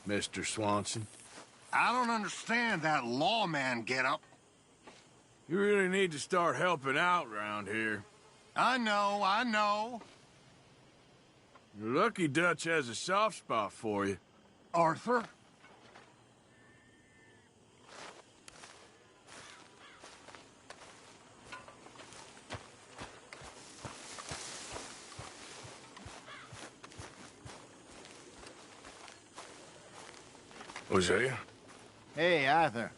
Mr. Swanson. I don't understand that lawman getup. You really need to start helping out around here. I know. You're lucky Dutch has a soft spot for you. Arthur? Hosea? Hey, Arthur.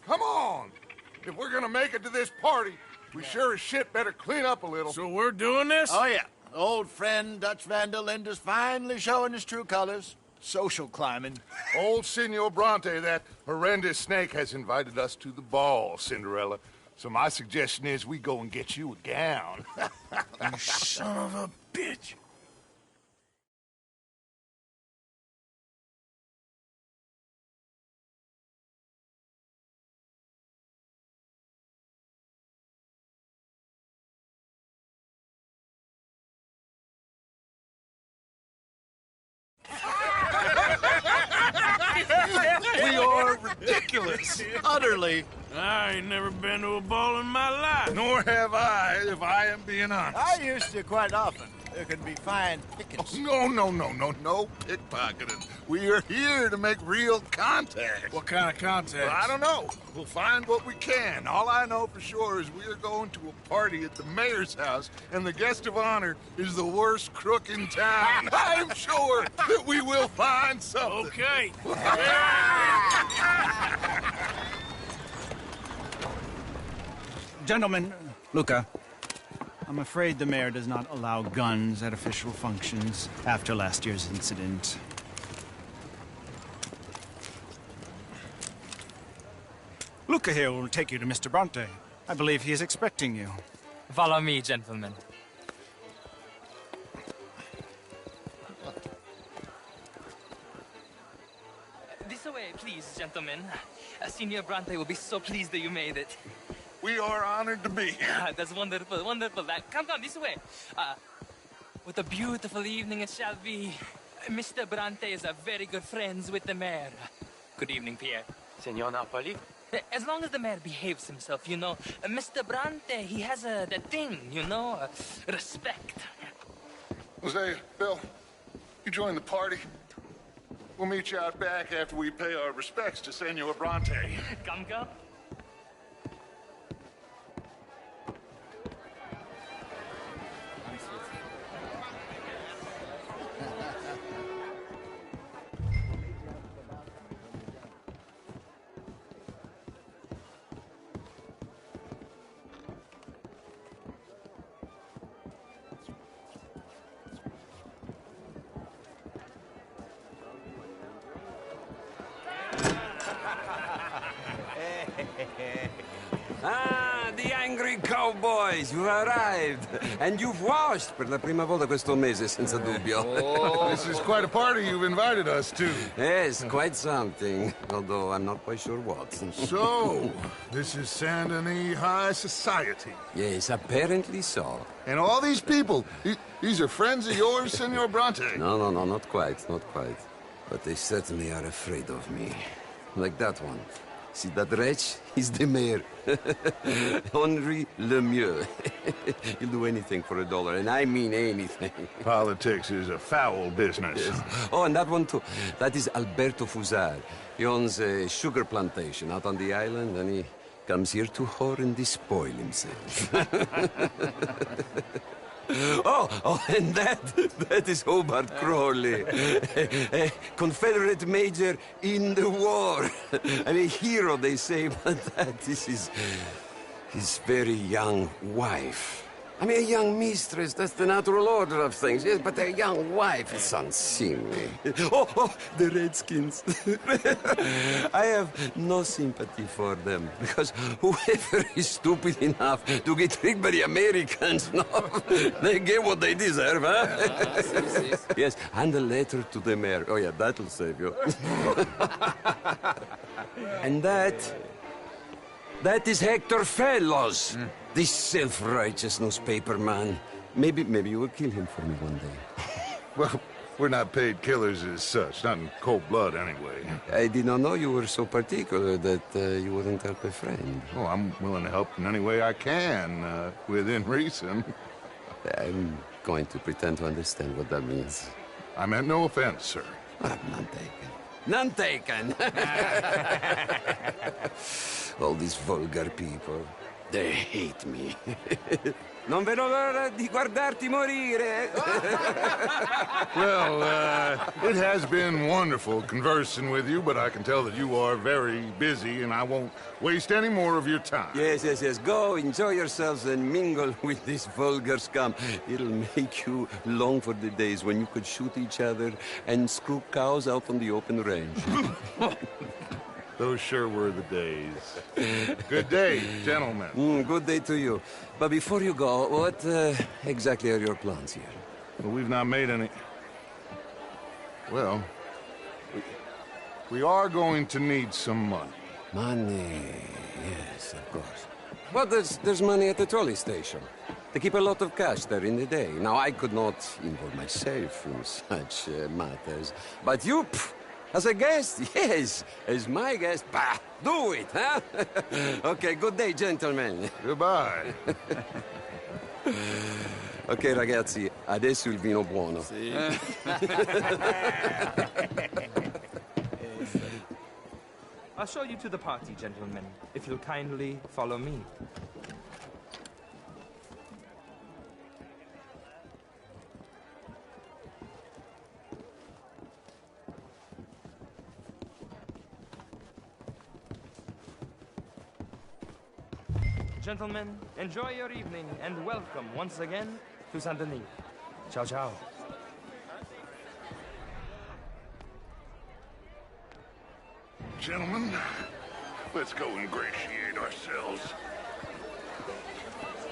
Come on! If we're gonna make it to this party, we sure as shit better clean up a little. So we're doing this? Oh, yeah. Old friend Dutch Van der Linde's finally showing his true colors. Social climbing. Old Senor Bronte, that horrendous snake, has invited us to the ball, Cinderella. So my suggestion is we go and get you a gown. You son of a bitch. We are ridiculous. Utterly. I ain't never been to a ball in my life. Nor have I, if I am being honest. I used to quite often. There can be fine pickings. No pickpocketing. We are here to make real contact. What kind of contact? Well, I don't know. We'll find what we can. All I know for sure is we are going to a party at the mayor's house, and the guest of honor is the worst crook in town. I'm sure that we will find something. Okay. Gentlemen, Luca, I'm afraid the mayor does not allow guns at official functions after last year's incident. Luca here will take you to Mr. Bronte. I believe he is expecting you. Follow me, gentlemen. This way, please, gentlemen. Senior Bronte will be so pleased that you made it. We are honored to be here. That's wonderful, wonderful. Come on, this way. What a beautiful evening it shall be. Mr. Bronte is a very good friends with the mayor. Good evening, Pierre. Senor Napoli? As long as the mayor behaves himself, you know. Mr. Bronte, he has that thing, you know, respect. Jose, Bill, you join the party. We'll meet you out back after we pay our respects to Senor Bronte. Come. Ah, the angry cowboys, you've arrived. And you've washed per la prima volta questo mese, senza dubbio. This is quite a party you've invited us to. Yes, quite something. Although I'm not quite sure what. So, this is Saint Denis High Society. Yes, apparently so. And all these people, these are friends of yours, Senor Bronte? No, not quite, not quite. But they certainly are afraid of me. Like that one. See that wretch? He's the mayor. Henri Lemieux. He'll do anything for $1, and I mean anything. Politics is a foul business. Yes. Oh, and that one too. That is Alberto Fusar. He owns a sugar plantation out on the island, and he comes here to whore and despoil himself. Oh, and that is Hobart Crawley, a Confederate major in the war, and a hero, they say, but that is his very young wife. I mean, a young mistress, that's the natural order of things, yes, but a young wife is unseemly. Oh, the Redskins. I have no sympathy for them, because whoever is stupid enough to get tricked by the Americans, no, they get what they deserve, huh? Yes, and a letter to the mayor. Oh, yeah, that'll save you. And that is Hector Fellows. This self-righteous newspaper man. Maybe you will kill him for me one day. Well, We're not paid killers as such, not in cold blood anyway. I did not know you were so particular that you wouldn't help a friend. Oh, I'm willing to help in any way I can, within reason. I'm going to pretend to understand what that means. I meant no offense, sir. None taken. None taken! All these vulgar people, they hate me. Non vedo l'ora di guardarti morire. Well, it has been wonderful conversing with you, but I can tell that you are very busy, and I won't waste any more of your time. Yes. Go, enjoy yourselves, and mingle with this vulgar scum. It'll make you long for the days when you could shoot each other and screw cows out on the open range. Those sure were the days. Good day, gentlemen. Good day to you. But before you go, what exactly are your plans here? Well, we've not made any... Well, we are going to need some money. Money, yes, of course. But there's money at the trolley station. They keep a lot of cash there in the day. Now, I could not involve myself in such matters. But you, as a guest, yes, as my guest, bah, do it, huh? Okay, good day, gentlemen. Goodbye. Ok, ragazzi, adesso il vino buono. I'll show you to the party, gentlemen, if you'll kindly follow me. Gentlemen, enjoy your evening and welcome once again to Saint Denis. Ciao, ciao. Gentlemen, let's go ingratiate ourselves.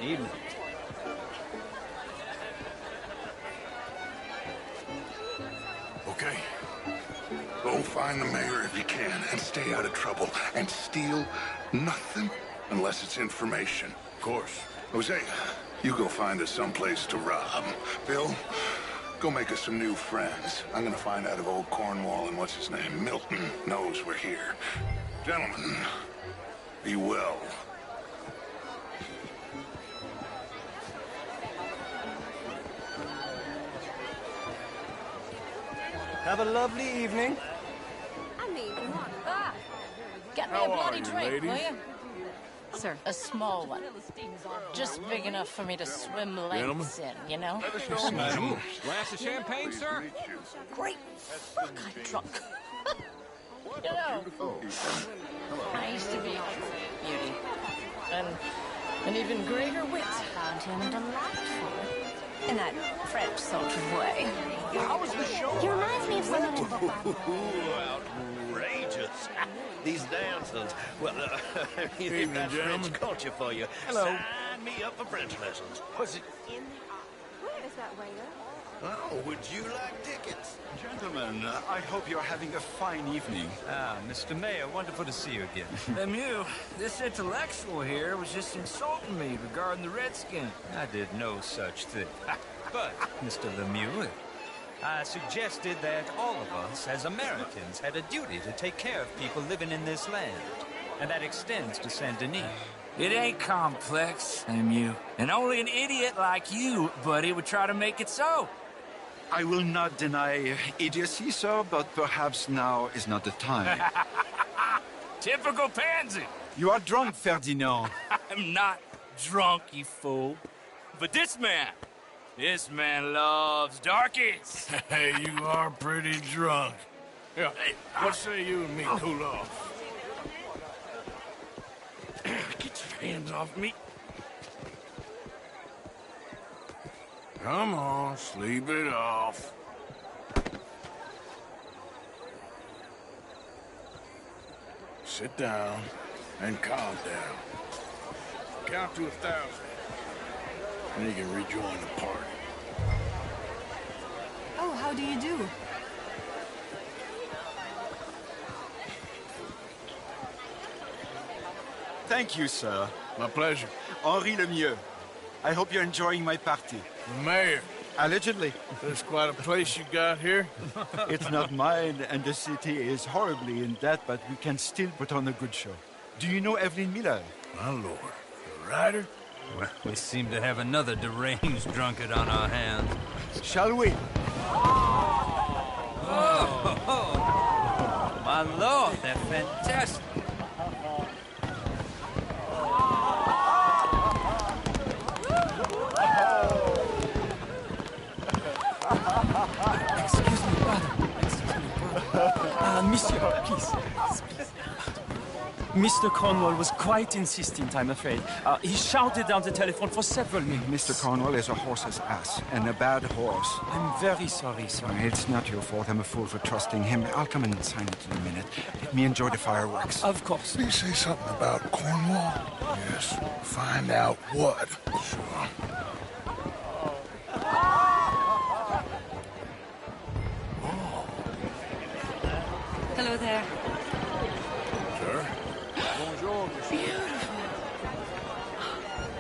Evening. Okay. Go find the mayor if you can and stay out of trouble. And steal nothing unless it's information. Of course. Jose, you go find us someplace to rob. Bill, go make us some new friends. I'm gonna find out if old Cornwall and what's his name, Milton, knows we're here. Gentlemen, be well. Have a lovely evening. I mean, get me How a are bloody you, drink, will ladies? you? Sir, a small one. Just big enough for me to swim lengths in, you know? Glass of champagne, sir? Great fuck, I'm drunk. You know, I used to be a beauty. And an even greater wit. Found him delightful. In that French sort of way. How was the show? He reminds me of someone in Outrageous. These dancers. Well, Evening, that's gentlemen. French culture for you. Hello. Sign me up for French lessons. Was it... Where is that waiter? Oh, would you like tickets? Gentlemen, I hope you're having a fine evening. Ah, Mr. Mayor, wonderful to see you again. Lemieux, this intellectual here was just insulting me regarding the Redskin. I did no such thing. But, Mr. Lemieux, I suggested that all of us, as Americans, had a duty to take care of people living in this land. And that extends to Saint Denis. It ain't complex, Lemieux. And only an idiot like you, buddy, would try to make it so. I will not deny idiocy, sir, but perhaps now is not the time. Typical pansy. You are drunk, Ferdinand. I'm not drunk, you fool. But this man loves darkies. Hey, you are pretty drunk. Yeah, what say you and me cool off? Get your hands off me. Come on, sleep it off. Sit down and calm down. Count to 1,000. And you can rejoin the party. Oh, how do you do? Thank you, sir. My pleasure. Henri Lemieux. I hope you're enjoying my party. The mayor. Allegedly. There's quite a place you got here. It's not mine, and the city is horribly in debt, but we can still put on a good show. Do you know Evelyn Miller? My lord. The writer? Well, we seem to have another deranged drunkard on our hands. Shall we? Oh, my lord, they're fantastic. Excuse me, brother. Monsieur, please. Mr. Cornwall was quite insistent, I'm afraid. He shouted down the telephone for several minutes. Mr. Cornwall is a horse's ass, and a bad horse. I'm very sorry, sir. It's not your fault. I'm a fool for trusting him. I'll come and sign it in a minute. Let me enjoy the fireworks. Of course. Did he say something about Cornwall? Yes. Find out what. Sure. Hello there. Sir? Bonjour, monsieur.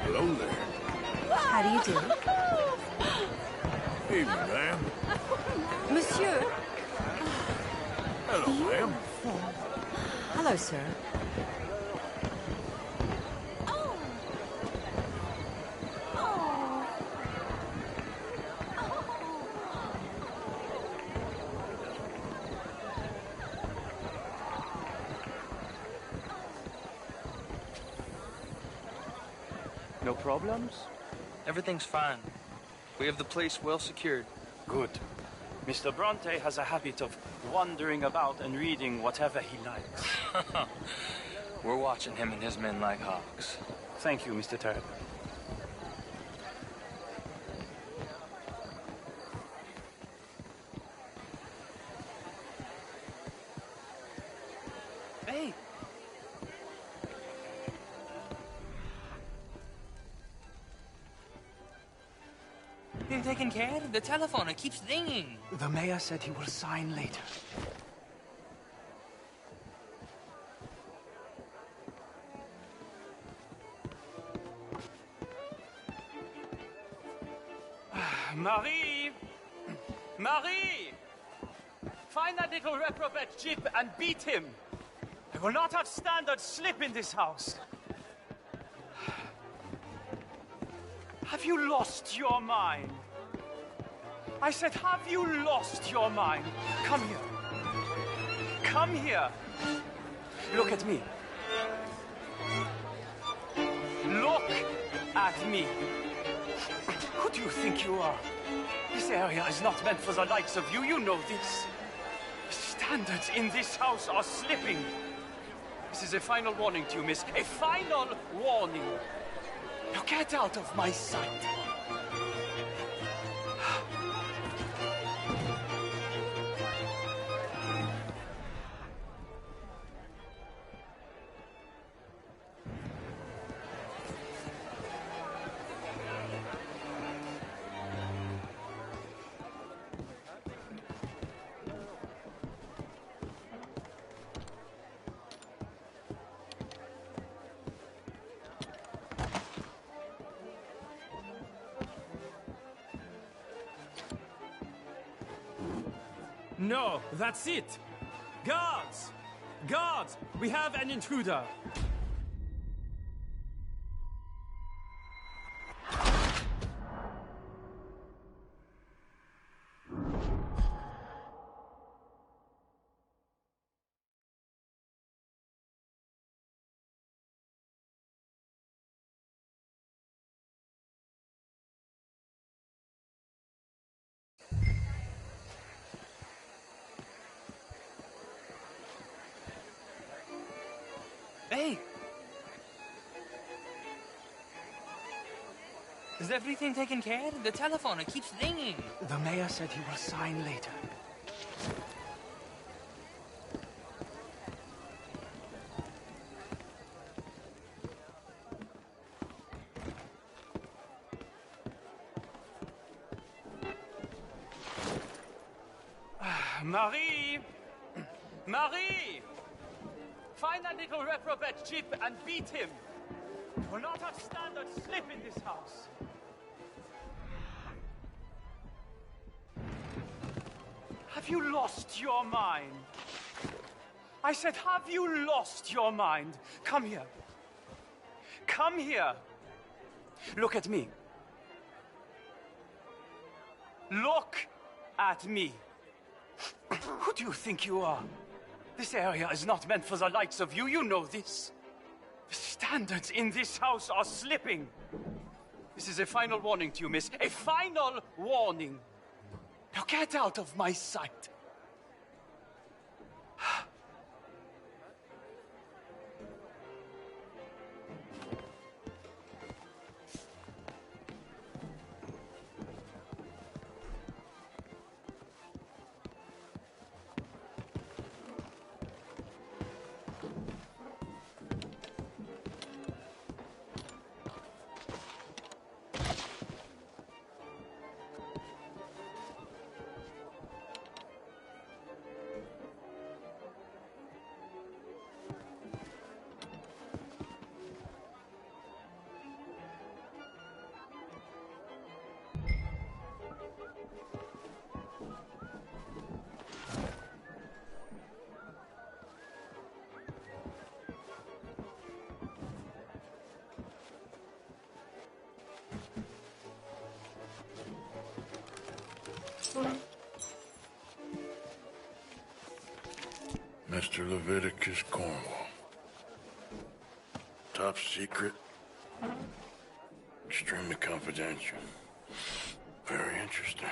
Hello there. How do you do? Evening, ma'am. Monsieur. Hello, ma'am. Hello, sir. No problems? Everything's fine. We have the place well secured. Good. Mr. Bronte has a habit of wandering about and reading whatever he likes. We're watching him and his men like hawks. Thank you, Mr. Turner. Hey! Been taken care of? The telephone, it keeps ringing. The mayor said he will sign later. Marie! Marie! Find that little reprobate Jip and beat him. I will not have standard slip in this house. Have you lost your mind? I said, have you lost your mind? Come here. Come here. Look at me. Look at me. Who do you think you are? This area is not meant for the likes of you. You know this. The standards in this house are slipping. This is a final warning to you, miss. A final warning. Now get out of my sight. No, that's it! Guards! Guards! We have an intruder! Hey! Is everything taken care of? The telephone, it keeps ringing. The mayor said he will sign later. Marie! Marie! Find that little reprobate Jip and beat him. We'll not have standard slip in this house. you lost your mind? I said, have you lost your mind? Come here. Come here. Look at me. Look at me. Who do you think you are? This area is not meant for the likes of you. You know this. The standards in this house are slipping. This is a final warning to you, miss. A final warning. Now get out of my sight. Mr. Leviticus Cornwall. Top secret. Extremely confidential. Very interesting.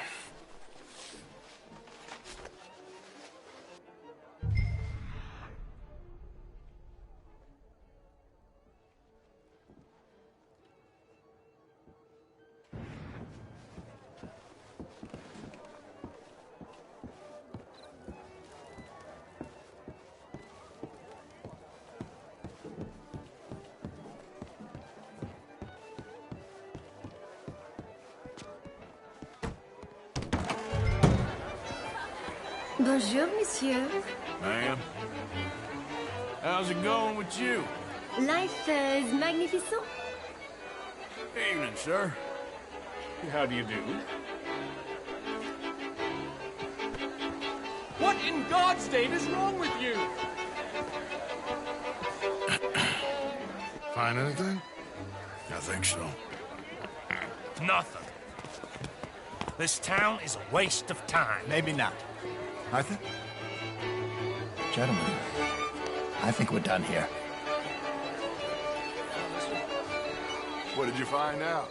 Bonjour, monsieur. Ma'am, how's it going with you? Life is magnificent. Evening, sir. How do you do? What in God's name is wrong with you? Find anything? I think so. Nothing. This town is a waste of time. Maybe not. Arthur? Gentlemen, I think we're done here. What did you find out?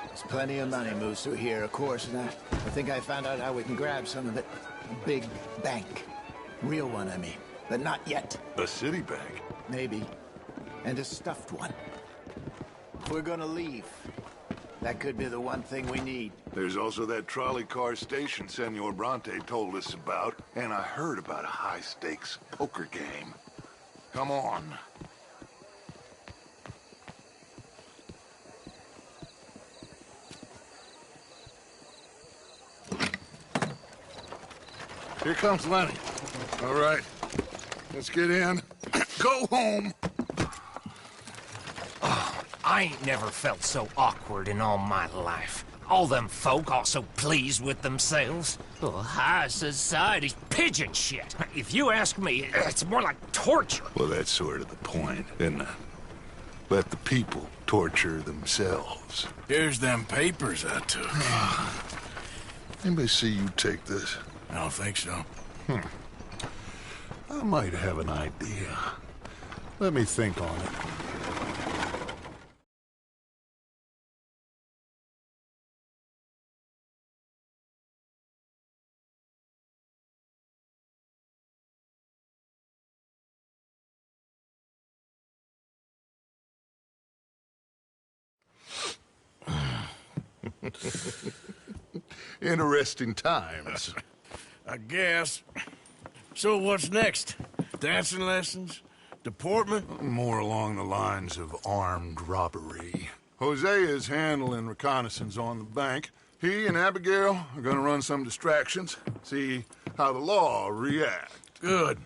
There's plenty of money moves through here, of course, and I think I found out how we can grab some of it. A big bank. Real one, I mean. But not yet. A city bank? Maybe. And a stuffed one. If we're gonna leave, that could be the one thing we need. There's also that trolley car station Senor Bronte told us about, and I heard about a high-stakes poker game. Come on. Here comes Lenny. All right, let's get in. Go home. I ain't never felt so awkward in all my life. All them folk all so pleased with themselves. Oh, high society's pigeon shit. If you ask me, it's more like torture. Well, that's sort of the point, isn't it? Let the people torture themselves. Here's them papers I took. Anybody see you take this? I don't think so. I might have an idea. Let me think on it. Interesting times. I guess. So what's next? Dancing lessons? Deportment? More along the lines of armed robbery. Hosea is handling reconnaissance on the bank. He and Abigail are gonna run some distractions, see how the law reacts. Good.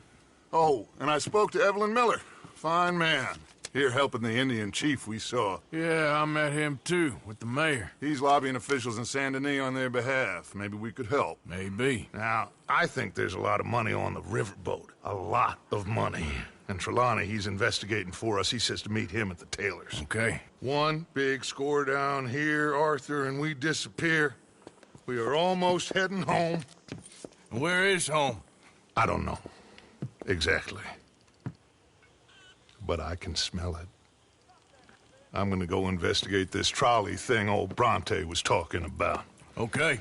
Oh, and I spoke to Evelyn Miller. Fine man. Here helping the Indian chief we saw. Yeah, I met him too, with the mayor. He's lobbying officials in Saint Denis on their behalf. Maybe we could help. Maybe. Now, I think there's a lot of money on the riverboat. A lot of money. And Trelawney, he's investigating for us. He says to meet him at the Taylor's. Okay. One big score down here, Arthur, and we disappear. We are almost heading home. Where is home? I don't know. Exactly. But I can smell it. I'm gonna go investigate this trolley thing old Bronte was talking about. Okay.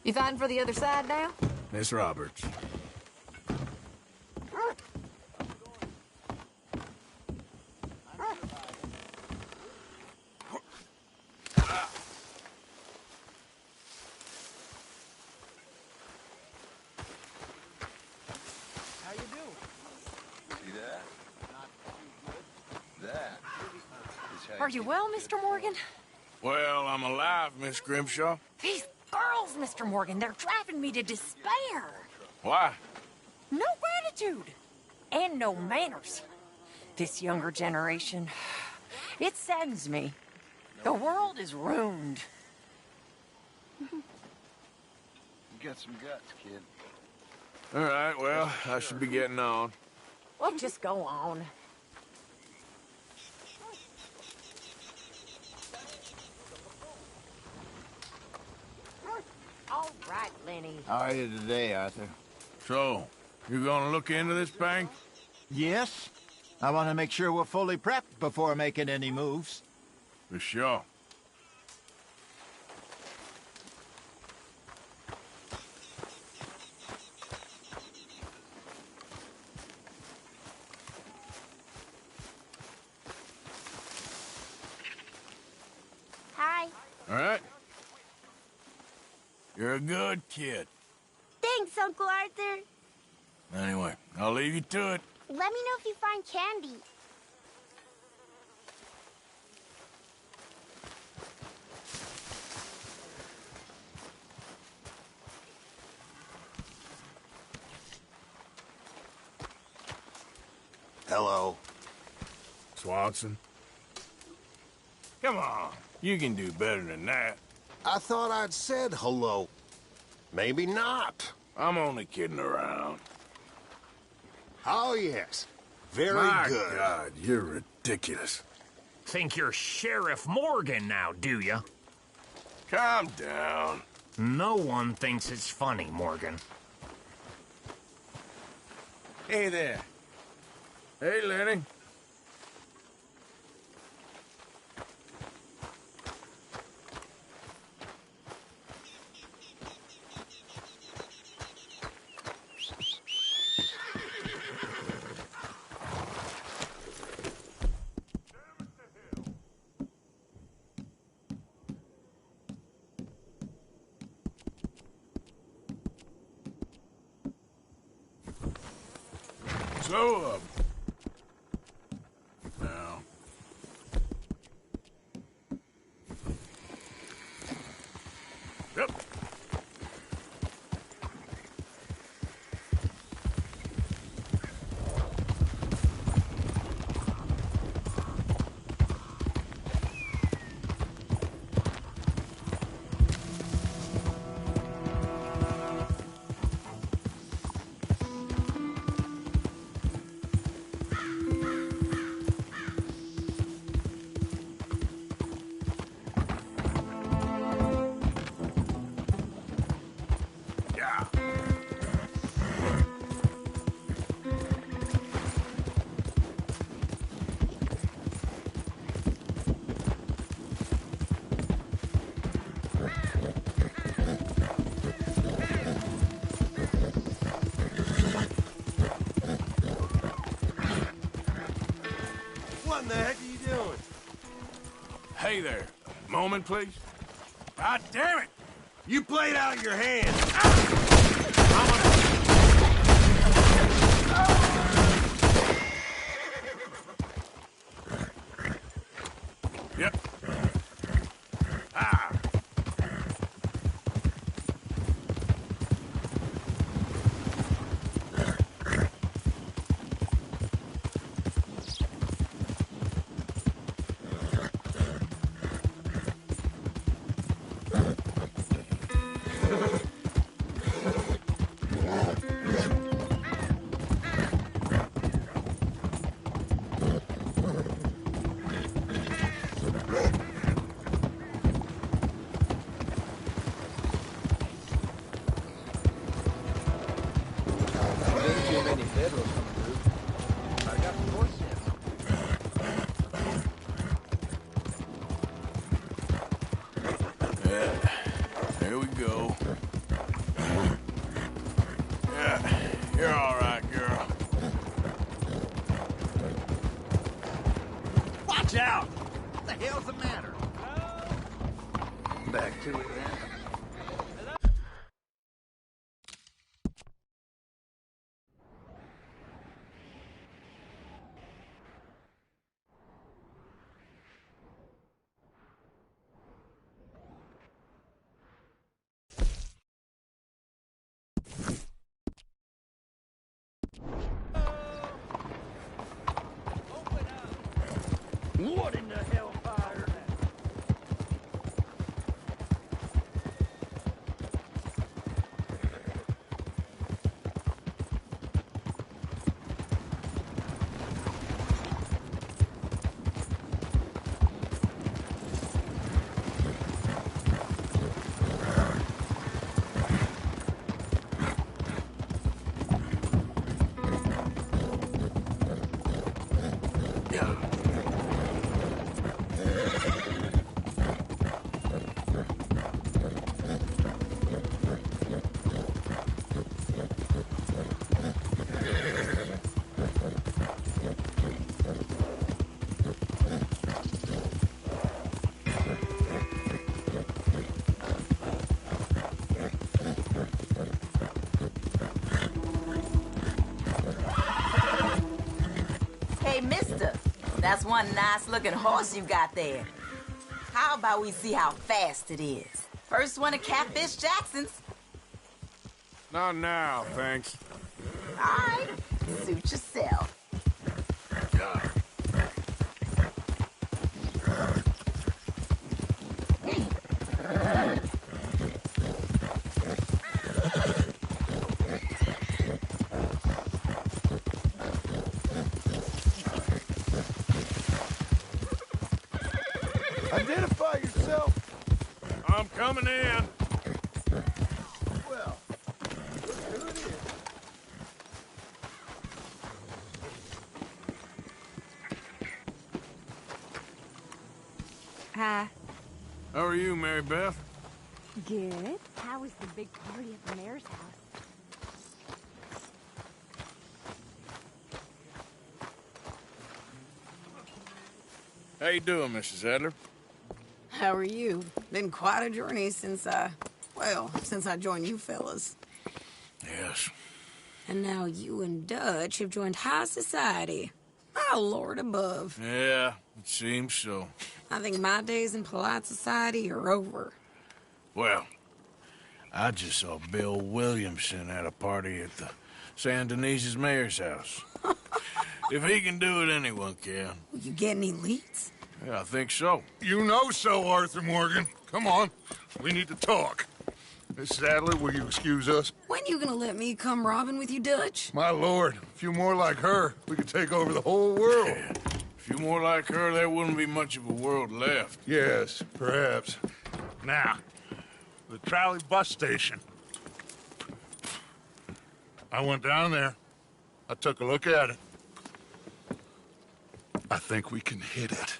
You fighting for the other side now? Miss Roberts. Are you well, Mr. Morgan? Well, I'm alive, Miss Grimshaw. These girls, Mr. Morgan, they're driving me to despair. Why? No gratitude. And no manners. This younger generation, it saddens me. The world is ruined. You got some guts, kid. All right, well, I should be getting on. Well, just go on. All right, Lenny. How are you today, Arthur? So, you gonna look into this bank? Yes. I want to make sure we're fully prepped before making any moves. For sure. Hi. All right. You're a good kid. Thanks, Uncle Arthur. Anyway, I'll leave you to it. Let me know if you find candy. Hello. Swanson. Come on. You can do better than that. I thought I'd said hello. Maybe not. I'm only kidding around. Oh, yes. Very My good. God, you're ridiculous. Think you're Sheriff Morgan now, do you? Calm down. No one thinks it's funny, Morgan. Hey there. Hey, Lenny. So, now. Yep. What in the heck are you doing? Hey there. Moment, please. God damn it! You played out of your hands. Yep. Ah. Here we go. Yeah, you're all right, girl. Watch out! What the hell's the matter? Back to it then. What in the hellfire? Hey, mister, that's one nice-looking horse you got there. How about we see how fast it is? First one to Catfish Jackson's. Not now, thanks. All right, suit yourself. Identify yourself. I'm coming in. Well, look who it is. Hi. How are you, Mary Beth? Good. How was the big party at the mayor's house? How you doing, Mrs. Adler? How are you? Been quite a journey since I joined you fellas. Yes. And now you and Dutch have joined high society. My lord above. Yeah, it seems so. I think my days in polite society are over. Well, I just saw Bill Williamson at a party at the San Denise's mayor's house. If he can do it, anyone can. Will you get any leads? Yeah, I think so. You know so, Arthur Morgan. Come on. We need to talk. Miss Adler, will you excuse us? When you gonna let me come robbing with you, Dutch? My lord, a few more like her, we could take over the whole world. Yeah. A few more like her, there wouldn't be much of a world left. Yes, perhaps. Now, the trolley bus station. I went down there. I took a look at it. I think we can hit it.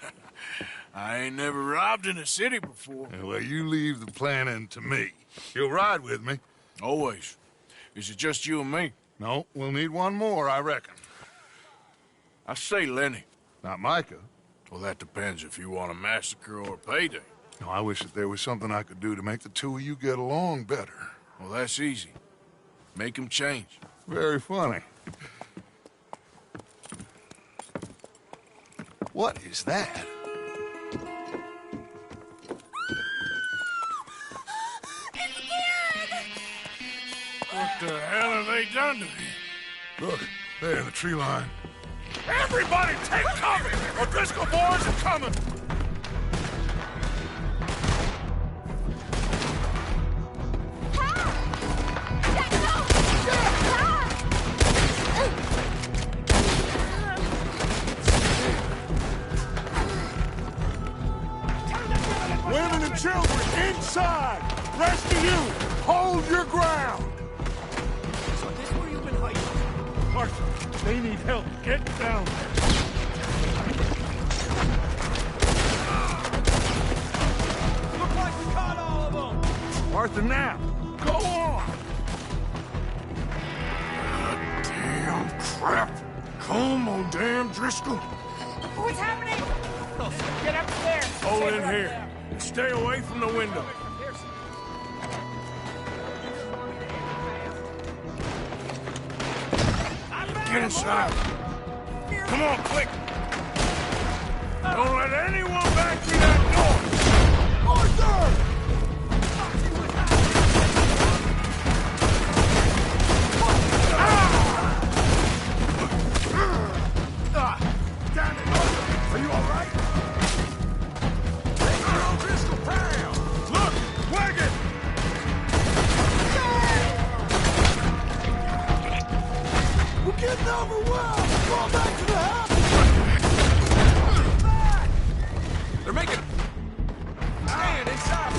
I ain't never robbed in a city before. Well, you leave the planning to me. You'll ride with me. Always. Is it just you and me? No, we'll need one more, I reckon. I say Lenny. Not Micah. Well, that depends if you want a massacre or a payday. No, I wish that there was something I could do to make the two of you get along better. Well, that's easy. Make them change. Very funny. What is that? What the hell have they done to me? Look, there in the tree line. Everybody take cover! O'Driscoll boys are coming! Women and children, inside! Rest of you, hold your ground! So this where you've been hiding? Arthur, they need help. Get down there. Look like we caught all of them! Arthur, now! Go on! Damn crap! Come on, damn Driscoll! What's happening? Get up there! Hold in here. And stay away from the window. Get inside. Come on, quick. Don't let anyone back through that door. Arthur! Damn it, Arthur! Are you all right? Take your own Driscoll pound! Look, wagon! We're getting overwhelmed! Fall back to the house! They're making... Stand inside!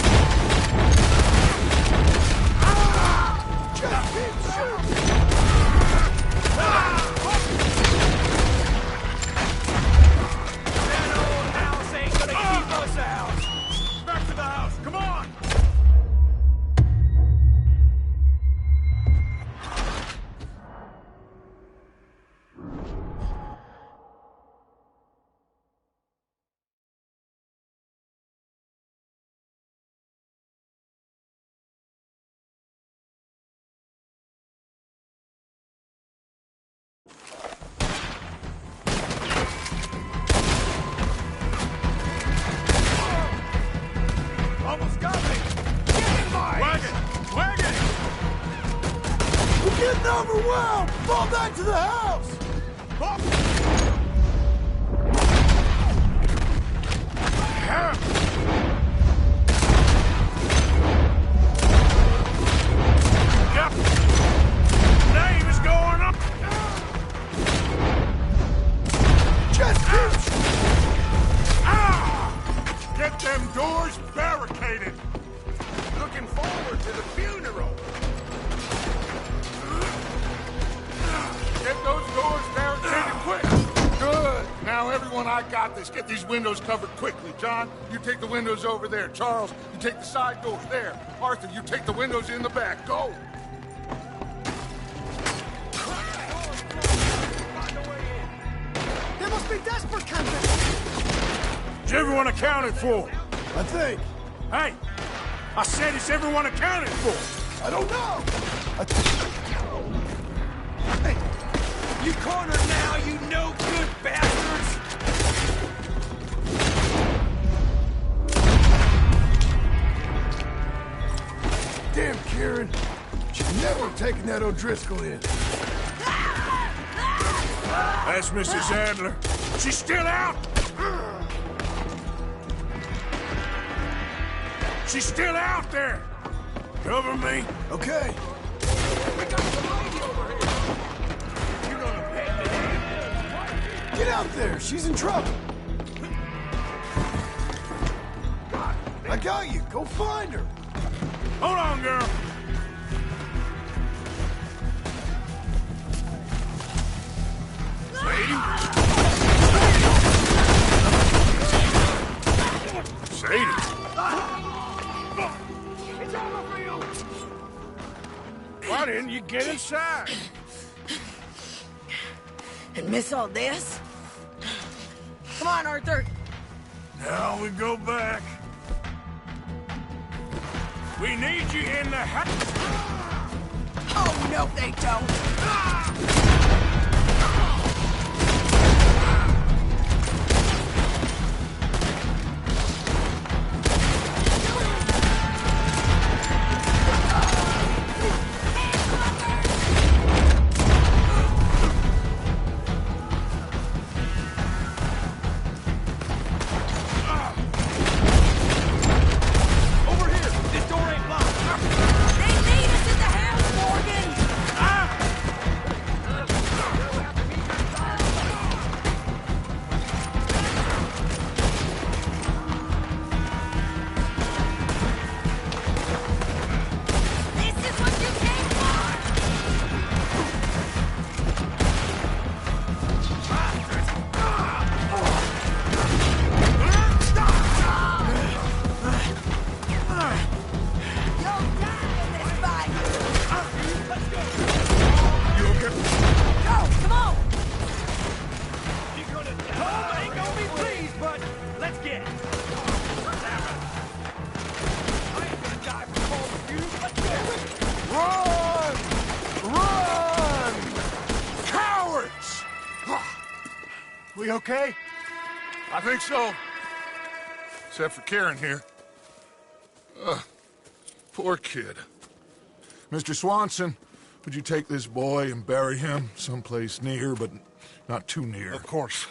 Just keep shooting! That old house ain't gonna keep us out! Back to the house. Come on. Almost got me! Wagon! Wagon! We're getting overwhelmed! Fall back to the house! Yep. Name is going up. Just get them doors barricaded! Looking forward to the funeral. Get those doors barricaded quick! Good! Now, everyone, I got this. Get these windows covered quickly. John, you take the windows over there. Charles, you take the side doors there. Arthur, you take the windows in the back. Go! They must be desperate campers! Is everyone accounted for? I think. Hey, I said is everyone accounted for? I don't know! Hey, you cornered now, you no-good bastards! Damn, Kieran. Should never have taken that O'Driscoll in. That's Mrs. Adler. She's still out. She's still out there. Cover me. Okay. Get out there! She's in trouble! I got you! Go find her! Hold on, girl. Sadie! It's over for you! Why didn't you get inside? And miss all this? Come on, Arthur. Now we go back. We need you in the house. Oh, no, they don't. We okay? I think so. Except for Karen here. Poor kid. Mr. Swanson, would you take this boy and bury him someplace near, but not too near? Of course.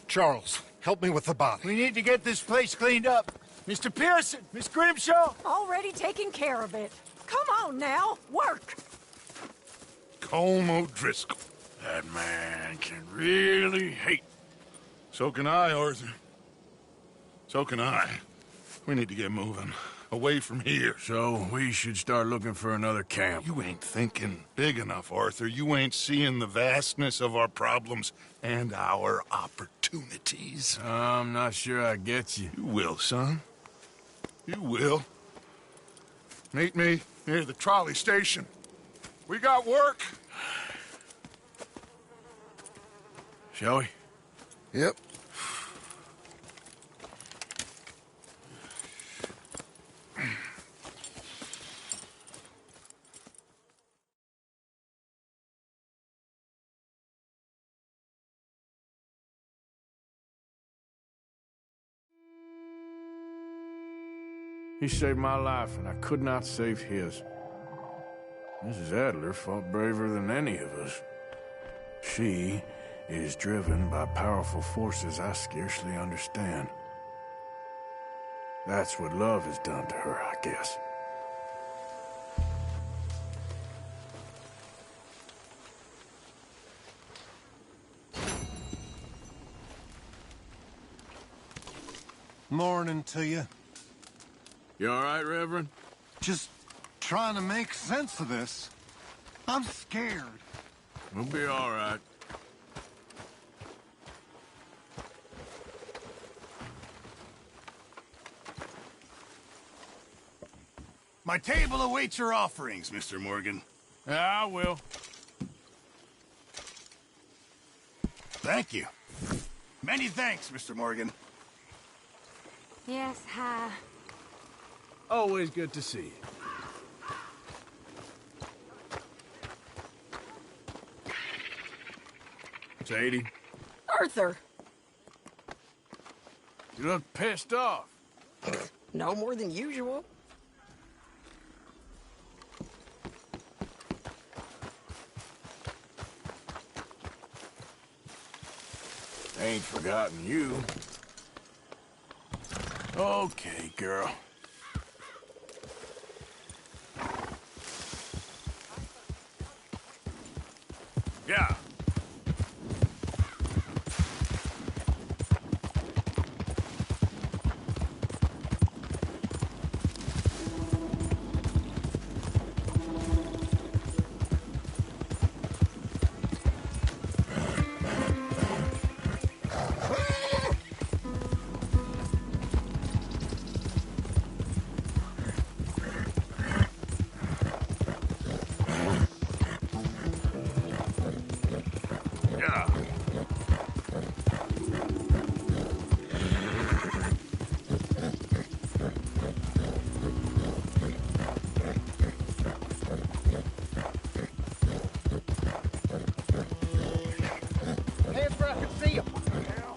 Charles, help me with the body. We need to get this place cleaned up. Mr. Pearson, Miss Grimshaw. Already taking care of it. Come on now, work. Colm O'Driscoll. That man can really hate. So can I, Arthur. So can I. We need to get moving. Away from here. So we should start looking for another camp. You ain't thinking big enough, Arthur. You ain't seeing the vastness of our problems and our opportunities. I'm not sure I get you. You will, son. You will. Meet me near the trolley station. We got work. Shall we? Yep. He saved my life, and I could not save his. Mrs. Adler fought braver than any of us. She is driven by powerful forces I scarcely understand. That's what love has done to her, I guess. Morning to you. You all right, Reverend? Just trying to make sense of this. I'm scared. We'll be all right. My table awaits your offerings, Mr. Morgan. I will. Thank you. Many thanks, Mr. Morgan. Yes, hi. Always good to see you. Sadie. Arthur. You look pissed off. No more than usual. Ain't forgotten you. Okay, girl. Yeah.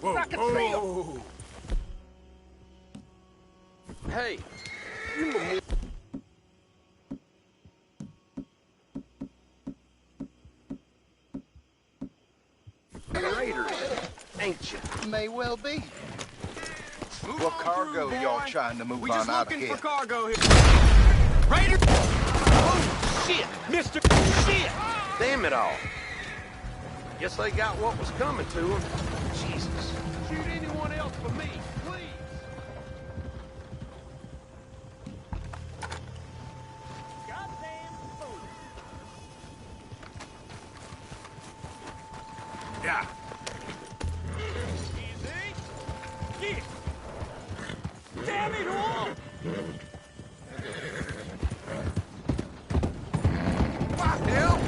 Whoa, I can see him! Hey, you raiders, ain't you? May well be. What cargo y'all trying to move on out of here? We just looking for cargo here. Raiders! Oh, shit! Mr. Shit! Damn it all. Guess they got what was coming to them. Jesus. Shoot anyone else but me, please! Yeah. Easy! Get! Damn it all! Fuck him!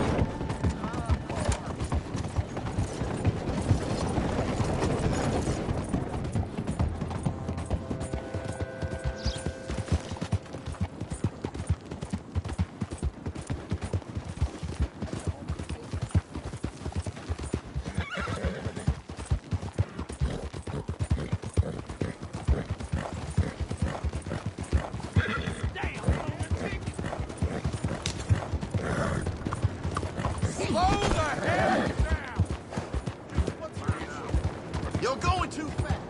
You're going too fast.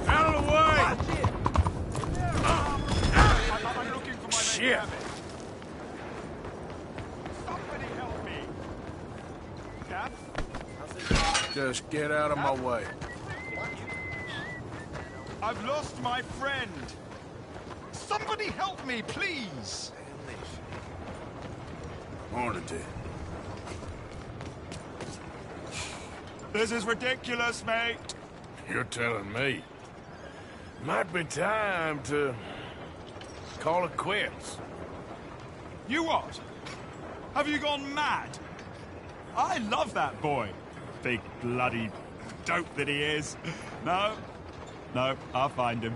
Out of the way! I'm looking for my Shit! Somebody help me! Cap? Just get out of my way. I've lost my friend! Somebody help me, please! Hornady. This is ridiculous, mate! You're telling me. Might be time to call it quits. You what? Have you gone mad? I love that boy. Big bloody dope that he is. No, I'll find him.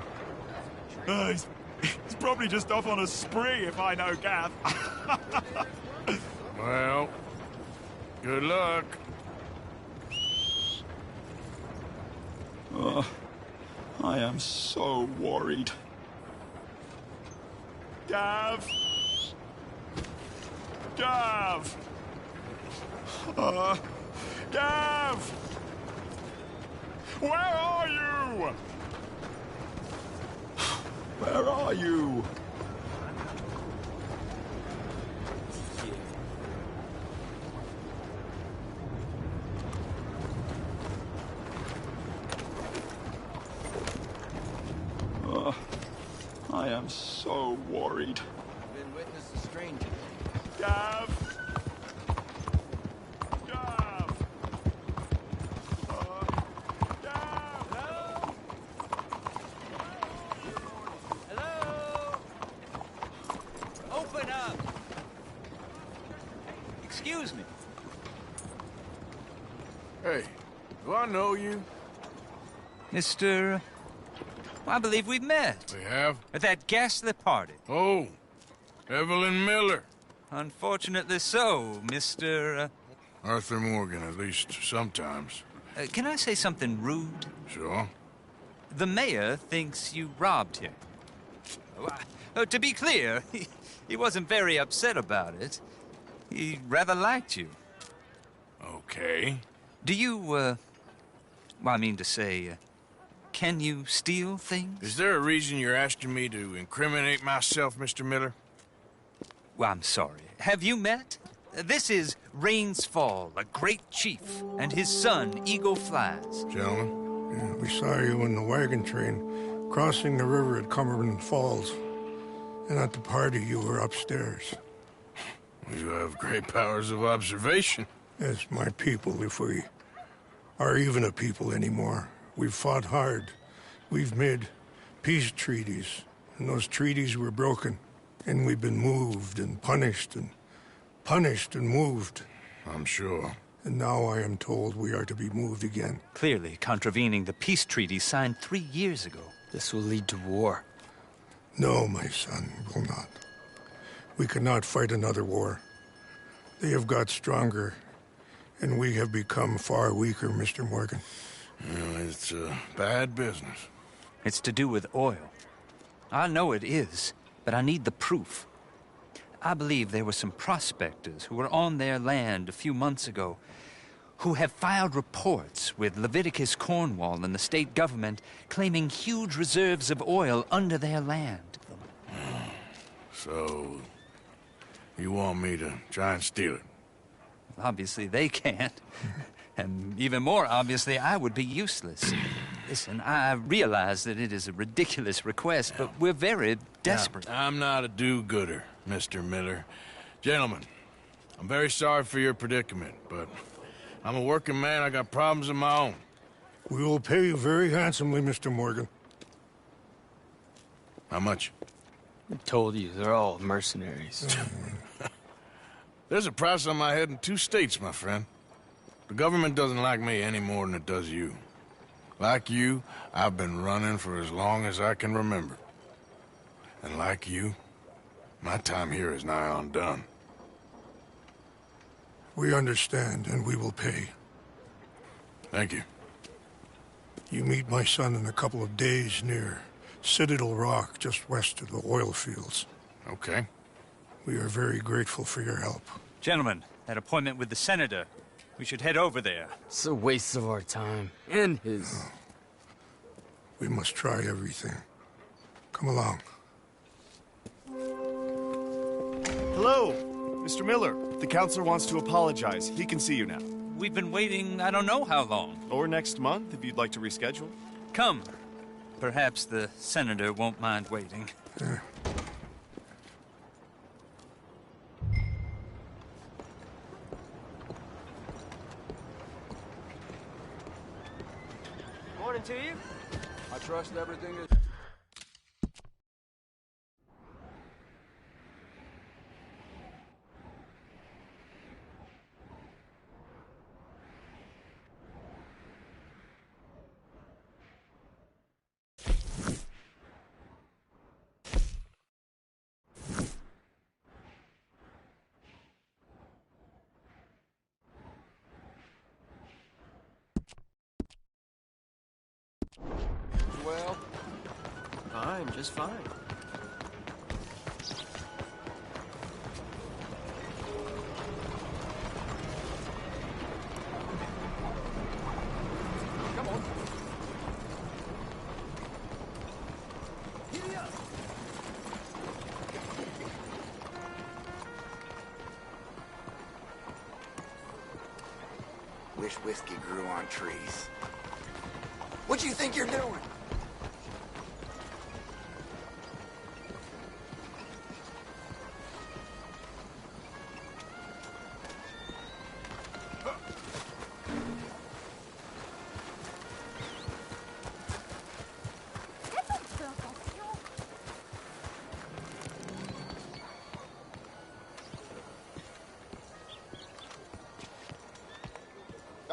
He's probably just off on a spree if I know Gav. Well, good luck. Oh, I am so worried. Gav! Gav! Gav! Where are you? Where are you? I am so worried. Been witness to stranger. Gav! Gav! Gav! Hello? Hello? Open up! Excuse me. Hey, do I know you? Mr. I believe we've met. We have? At that ghastly party. Oh, Evelyn Miller. Unfortunately so, Mr. Arthur Morgan, at least sometimes. Can I say something rude? Sure. The mayor thinks you robbed him. To be clear, he wasn't very upset about it. He rather liked you. Okay. Do you, well, I mean to say, can you steal things? Is there a reason you're asking me to incriminate myself, Mr. Miller? Well, I'm sorry. Have you met? This is Rains Fall, a great chief, and his son, Eagle Flies. Gentlemen? Yeah, we saw you in the wagon train crossing the river at Cumberland Falls. And at the party, you were upstairs. You have great powers of observation. Yes, my people, if we are even a people anymore. We've fought hard. We've made peace treaties. And those treaties were broken. And we've been moved and punished and moved. I'm sure. And now I am told we are to be moved again. Clearly contravening the peace treaty signed 3 years ago. This will lead to war. No, my son, it will not. We cannot fight another war. They have got stronger, and we have become far weaker, Mr. Morgan. It's bad business. It's to do with oil. I know it is, but I need the proof. I believe there were some prospectors who were on their land a few months ago who have filed reports with Leviticus Cornwall and the state government claiming huge reserves of oil under their land. So, you want me to try and steal it? Obviously they can't. And even more obviously, I would be useless. Listen, I realize that it is a ridiculous request, but we're very desperate. Now, I'm not a do-gooder, Mr. Miller. Gentlemen, I'm very sorry for your predicament, but I'm a working man. I got problems of my own. We will pay you very handsomely, Mr. Morgan. How much? I told you, they're all mercenaries. There's a price on my head in 2 states, my friend. The government doesn't like me any more than it does you. Like you, I've been running for as long as I can remember. And like you, my time here is nigh undone. We understand, and we will pay. Thank you. You meet my son in a couple of days near Citadel Rock, just west of the oil fields. Okay. We are very grateful for your help. Gentlemen, that appointment with the senator. We should head over there. It's a waste of our time. And his. Oh. We must try everything. Come along. Hello, Mr. Miller. The counselor wants to apologize. He can see you now. We've been waiting I don't know how long. Or next month, if you'd like to reschedule. Come. Perhaps the senator won't mind waiting. Morning to you. I trust everything is... Well, I'm just fine. Come on. Giddy up. Wish whiskey grew on trees. What do you think you're doing?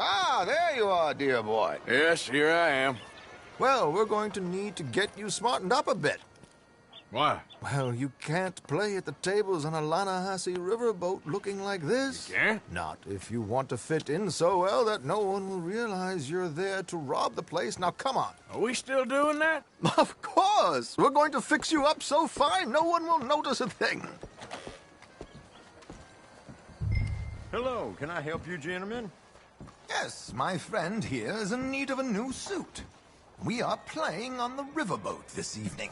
Ah, there you are, dear boy. Yes, here I am. Well, we're going to need to get you smartened up a bit. Why? Well, you can't play at the tables on a Lannahechee riverboat looking like this. You can't? Not if you want to fit in so well that no one will realize you're there to rob the place. Now, come on. Are we still doing that? Of course! We're going to fix you up so fine no one will notice a thing. Hello, can I help you, gentlemen? Yes, my friend here is in need of a new suit. We are playing on the riverboat this evening.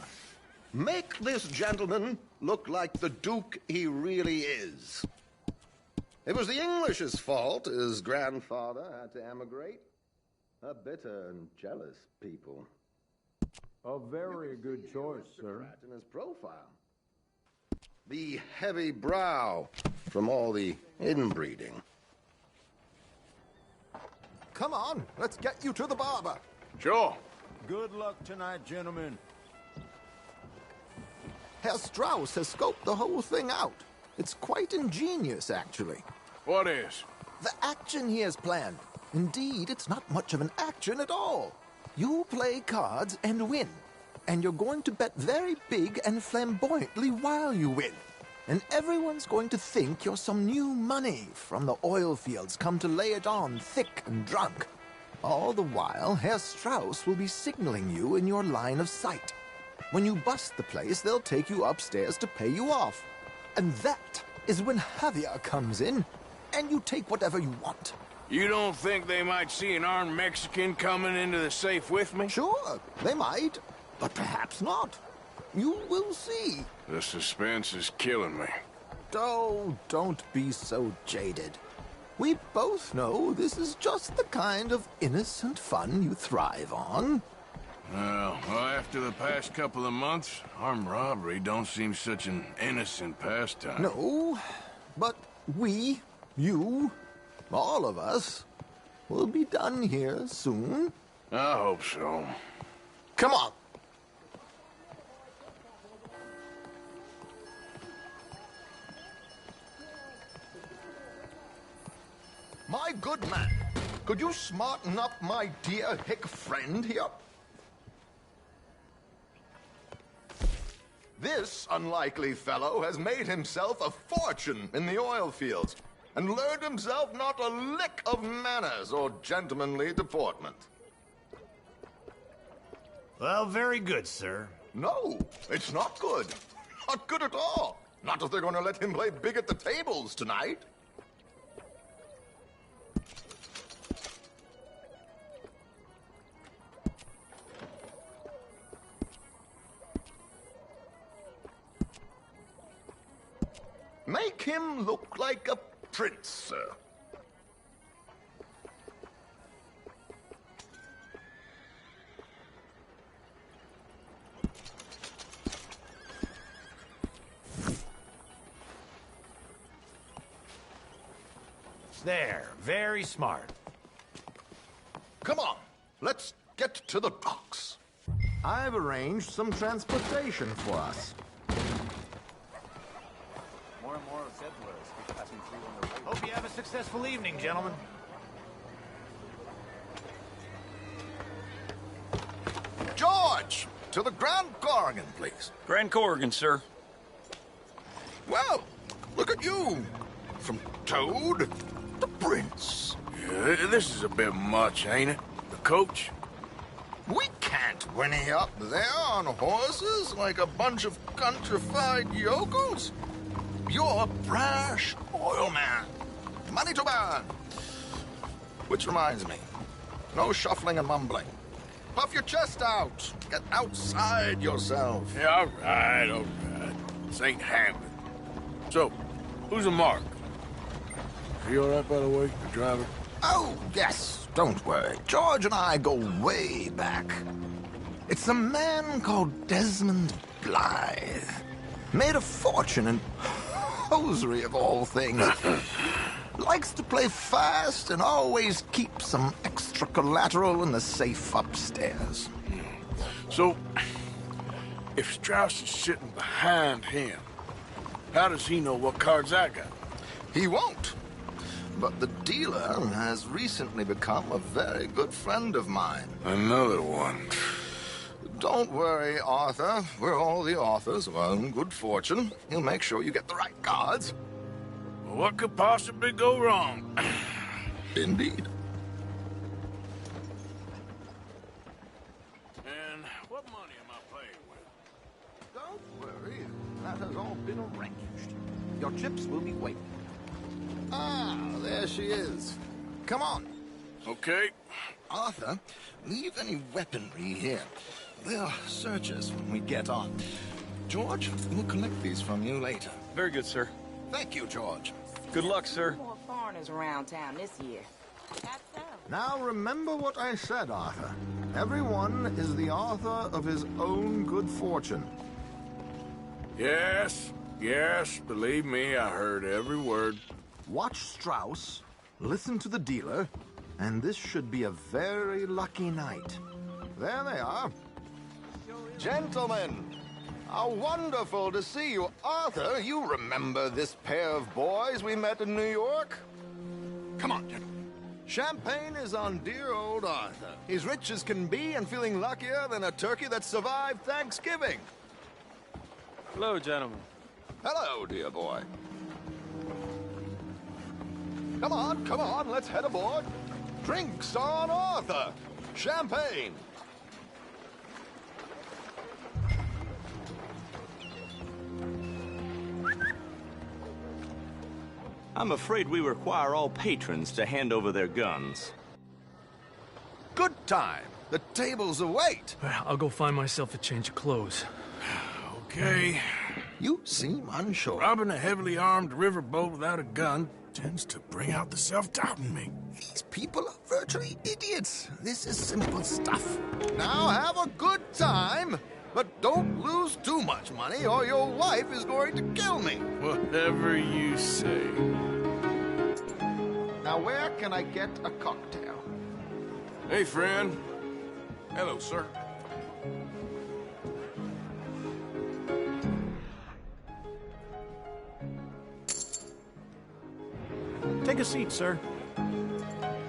Make this gentleman look like the Duke he really is. It was the English's fault his grandfather had to emigrate. A bitter and jealous people. A very good choice, sir. In his profile. The heavy brow from all the inbreeding. Come on, let's get you to the barber. Sure. Good luck tonight, gentlemen. Herr Strauss has scoped the whole thing out. It's quite ingenious, actually. What is? The action he has planned. Indeed, it's not much of an action at all. You play cards and win. And you're going to bet very big and flamboyantly while you win. and everyone's going to think you're some new money from the oil fields come to lay it on thick and drunk. All the while, Herr Strauss will be signaling you in your line of sight. When you bust the place, they'll take you upstairs to pay you off. And that is when Javier comes in, and you take whatever you want. You don't think they might see an armed Mexican coming into the safe with me? Sure, they might, but perhaps not. You will see. The suspense is killing me. Oh, don't be so jaded. We both know this is just the kind of innocent fun you thrive on. Well, after the past couple of months, armed robbery don't seem such an innocent pastime. No, but we, you, all of us, will be done here soon. I hope so. Come on. My good man, could you smarten up my dear hick friend here? This unlikely fellow has made himself a fortune in the oil fields and learned himself not a lick of manners or gentlemanly deportment. Well, very good, sir. No, it's not good. Not good at all. Not if they're going to let him play big at the tables tonight. Make him look like a prince, sir. There, very smart. Come on, let's get to the docks. I've arranged some transportation for us. More and more settlers keep passing through on the road. Hope you have a successful evening, gentlemen. George, to the Grand Corrigan, please. Grand Corrigan, sir. Well, look at you. From Toad to Prince. Yeah, this is a bit much, ain't it? The coach? We can't whinny up there on horses like a bunch of countrified yokels. You're a brash oil man. Money to burn. Which reminds me, no shuffling and mumbling. Puff your chest out. Get outside yourself. Yeah, all right. This ain't happening. So, who's a mark? Is he all right, by the way, the driver? Oh, yes. Don't worry. George and I go way back. It's a man called Desmond Blythe. Made a fortune in hosiery of all things. Likes to play fast and always keep some extra collateral in the safe upstairs. So, if Strauss is sitting behind him, how does he know what cards I got? He won't. But the dealer has recently become a very good friend of mine. Another one. Don't worry, Arthur. We're all the authors of our own good fortune. He'll make sure you get the right cards. Well, what could possibly go wrong? Indeed. And what money am I playing with? Don't worry. That has all been arranged. Your chips will be waiting. Ah, there she is. Come on. Okay. Arthur, leave any weaponry here. They'll search us when we get on. George, we'll collect these from you later. Very good, sir. Thank you, George. Good luck, sir. More foreigners around town this year. That's so. Now remember what I said, Arthur. Everyone is the author of his own good fortune. Yes, believe me, I heard every word. Watch Strauss, listen to the dealer, and this should be a very lucky night. There they are. Gentlemen, how wonderful to see you. Arthur, you remember this pair of boys we met in New York? Come on, gentlemen. Champagne is on dear old Arthur. He's rich as can be and feeling luckier than a turkey that survived Thanksgiving. Hello, gentlemen. Hello, dear boy. Come on, let's head aboard. Drinks on Arthur. Champagne. I'm afraid we require all patrons to hand over their guns. Good time. The tables await. I'll go find myself a change of clothes. Okay. You seem unsure. Robbing a heavily armed riverboat without a gun tends to bring out the self-doubt in me. These people are virtually idiots. This is simple stuff. Now have a good time, but don't lose too much money or your wife is going to kill me. Whatever you say. Now where can I get a cocktail? Hey, friend. Hello, sir. Take a seat, sir.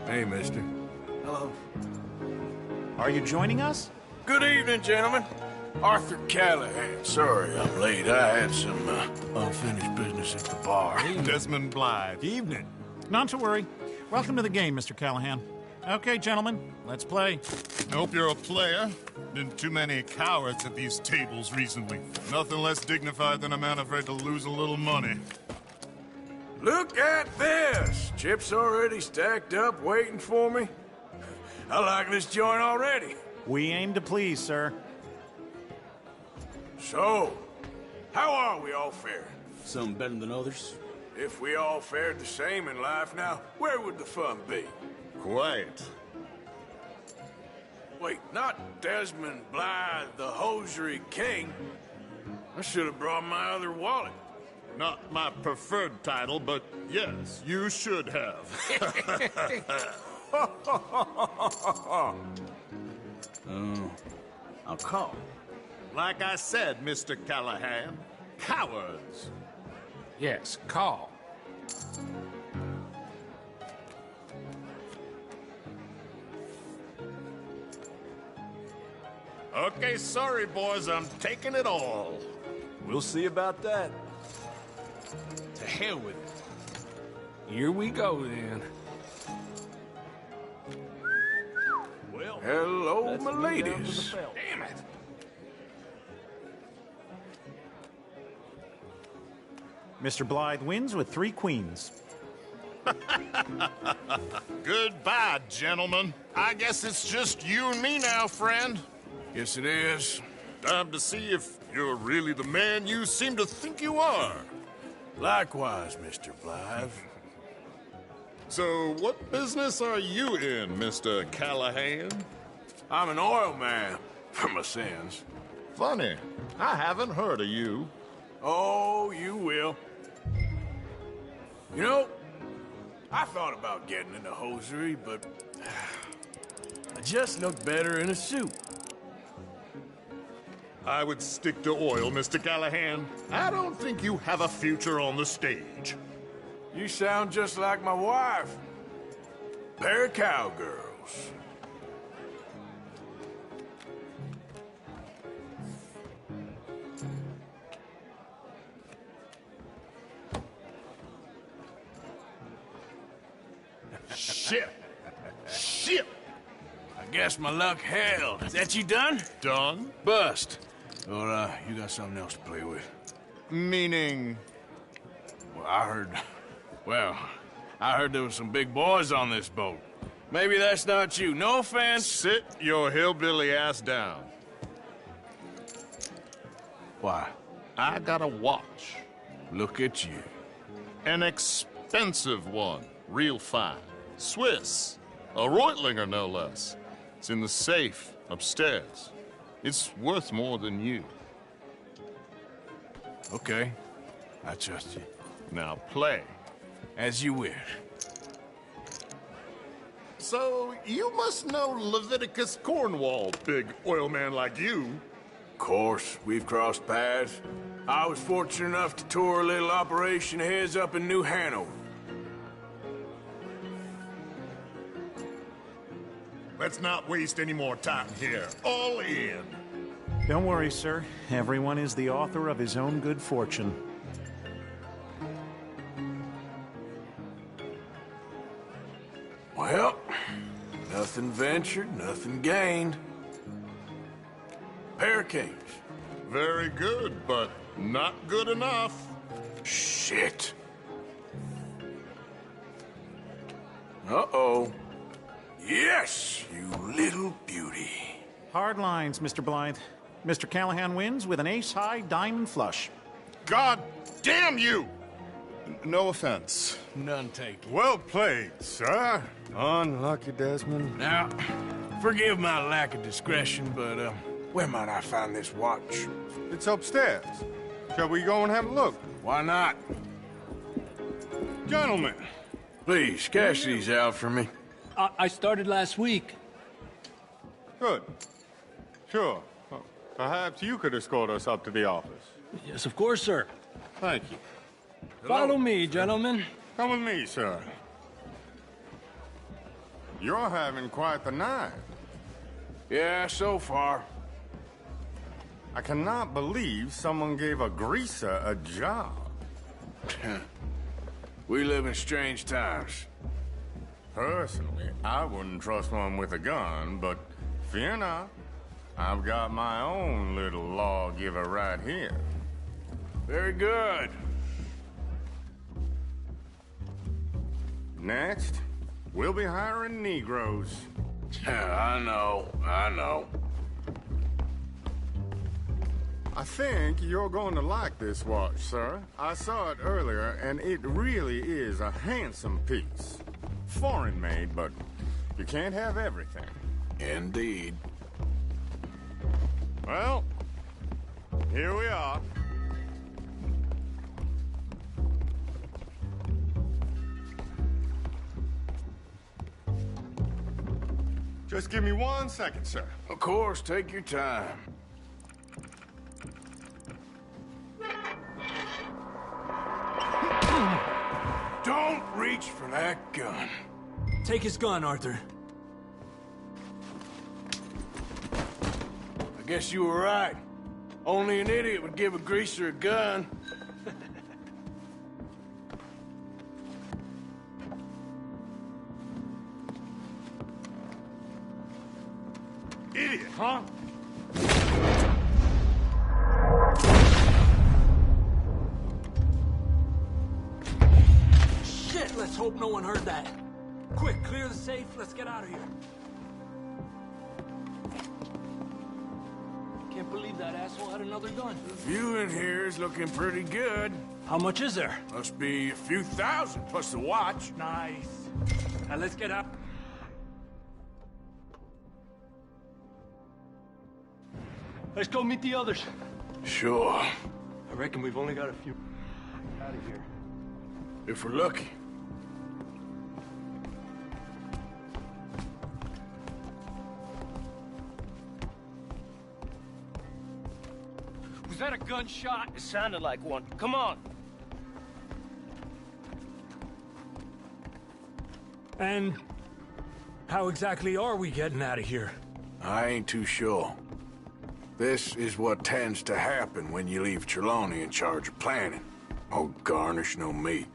Hey, mister. Hello. Are you joining us? Good evening, gentlemen. Arthur Callahan. Sorry I'm late. I had some unfinished business at the bar. Desmond Blythe. Evening. Not to worry. Welcome to the game, Mr. Callahan. Okay, gentlemen, let's play. Hope you're a player. Been too many cowards at these tables recently. Nothing less dignified than a man afraid to lose a little money. Look at this! Chips already stacked up, waiting for me. I like this joint already. We aim to please, sir. So, how are we all faring? Some better than others. If we all fared the same in life now, where would the fun be? Quiet. Wait, not Desmond Blythe, the hosiery king. I should have brought my other wallet. Not my preferred title, but yes, you should have. I'll call. Like I said, Mr. Callahan, cowards. Yes, call. Okay, sorry, boys, I'm taking it all. We'll see about that. To hell with it. Here we go, then. Well, hello, my ladies. Damn it. Mr. Blythe wins with 3 queens. Goodbye, gentlemen. I guess it's just you and me now, friend. Yes, it is. Time to see if you're really the man you seem to think you are. Likewise, Mr. Blythe. So, what business are you in, Mr. Callahan? I'm an oil man, for my sins. Funny, I haven't heard of you. Oh, you will. You know, I thought about getting into hosiery, but I just look better in a suit. I would stick to oil, Mr. Callahan. I don't think you have a future on the stage. You sound just like my wife. Pair of cowgirls. Shit! Shit! I guess my luck held. Is that you done? Done? Bust. Or, you got something else to play with? Meaning? Well, I heard there was some big boys on this boat. Maybe that's not you. No offense. Sit your hillbilly ass down. Why? I got a watch. Look at you. An expensive one. Real fine. Swiss. A Reutlinger, no less. It's in the safe upstairs. It's worth more than you. Okay. I trust you. Now play. As you wish. So, you must know Leviticus Cornwall, big oil man like you. Of course, we've crossed paths. I was fortunate enough to tour a little operation of his up in New Hanover. Let's not waste any more time here. All in. Don't worry, sir. Everyone is the author of his own good fortune. Well, nothing ventured, nothing gained. Pair of kings. Very good, but not good enough. Shit. Uh-oh. Yes, you little beauty. Hard lines, Mr. Blythe. Mr. Callahan wins with an ace-high diamond flush. God damn you! No offense. None taken. Well played, sir. Unlucky, Desmond. Now, forgive my lack of discretion, but, where might I find this watch? It's upstairs. Shall we go and have a look? Why not? Gentlemen. Please, cash these out for me. I started last week. Good. Sure. Perhaps you could escort us up to the office. Yes, of course, sir. Thank you. Follow me, gentlemen. Come with me, sir. You're having quite the night. Yeah, so far. I cannot believe someone gave a greaser a job. We live in strange times. Personally, I wouldn't trust one with a gun, but fear not. I've got my own little lawgiver right here. Very good. Next, we'll be hiring Negroes. I know. I think you're going to like this watch, sir. I saw it earlier, and it really is a handsome piece. Foreign made, but you can't have everything. Indeed. Well, here we are. Just give me 1 second, sir. Of course, take your time. Don't reach for that gun. Take his gun, Arthur. I guess you were right. Only an idiot would give a greaser a gun. Idiot, huh? Shit, let's hope no one heard that. Quick, clear the safe. Let's get out of here. Can't believe that asshole had another gun. The view in here is looking pretty good. How much is there? Must be a few thousand plus the watch. Nice. Now let's get up. Let's go meet the others. Sure. I reckon we've only got a few. Out of here. If we're lucky. Was that a gunshot? It sounded like one. Come on. And how exactly are we getting out of here? I ain't too sure. This is what tends to happen when you leave Trelawney in charge of planning. Oh, garnish no meat.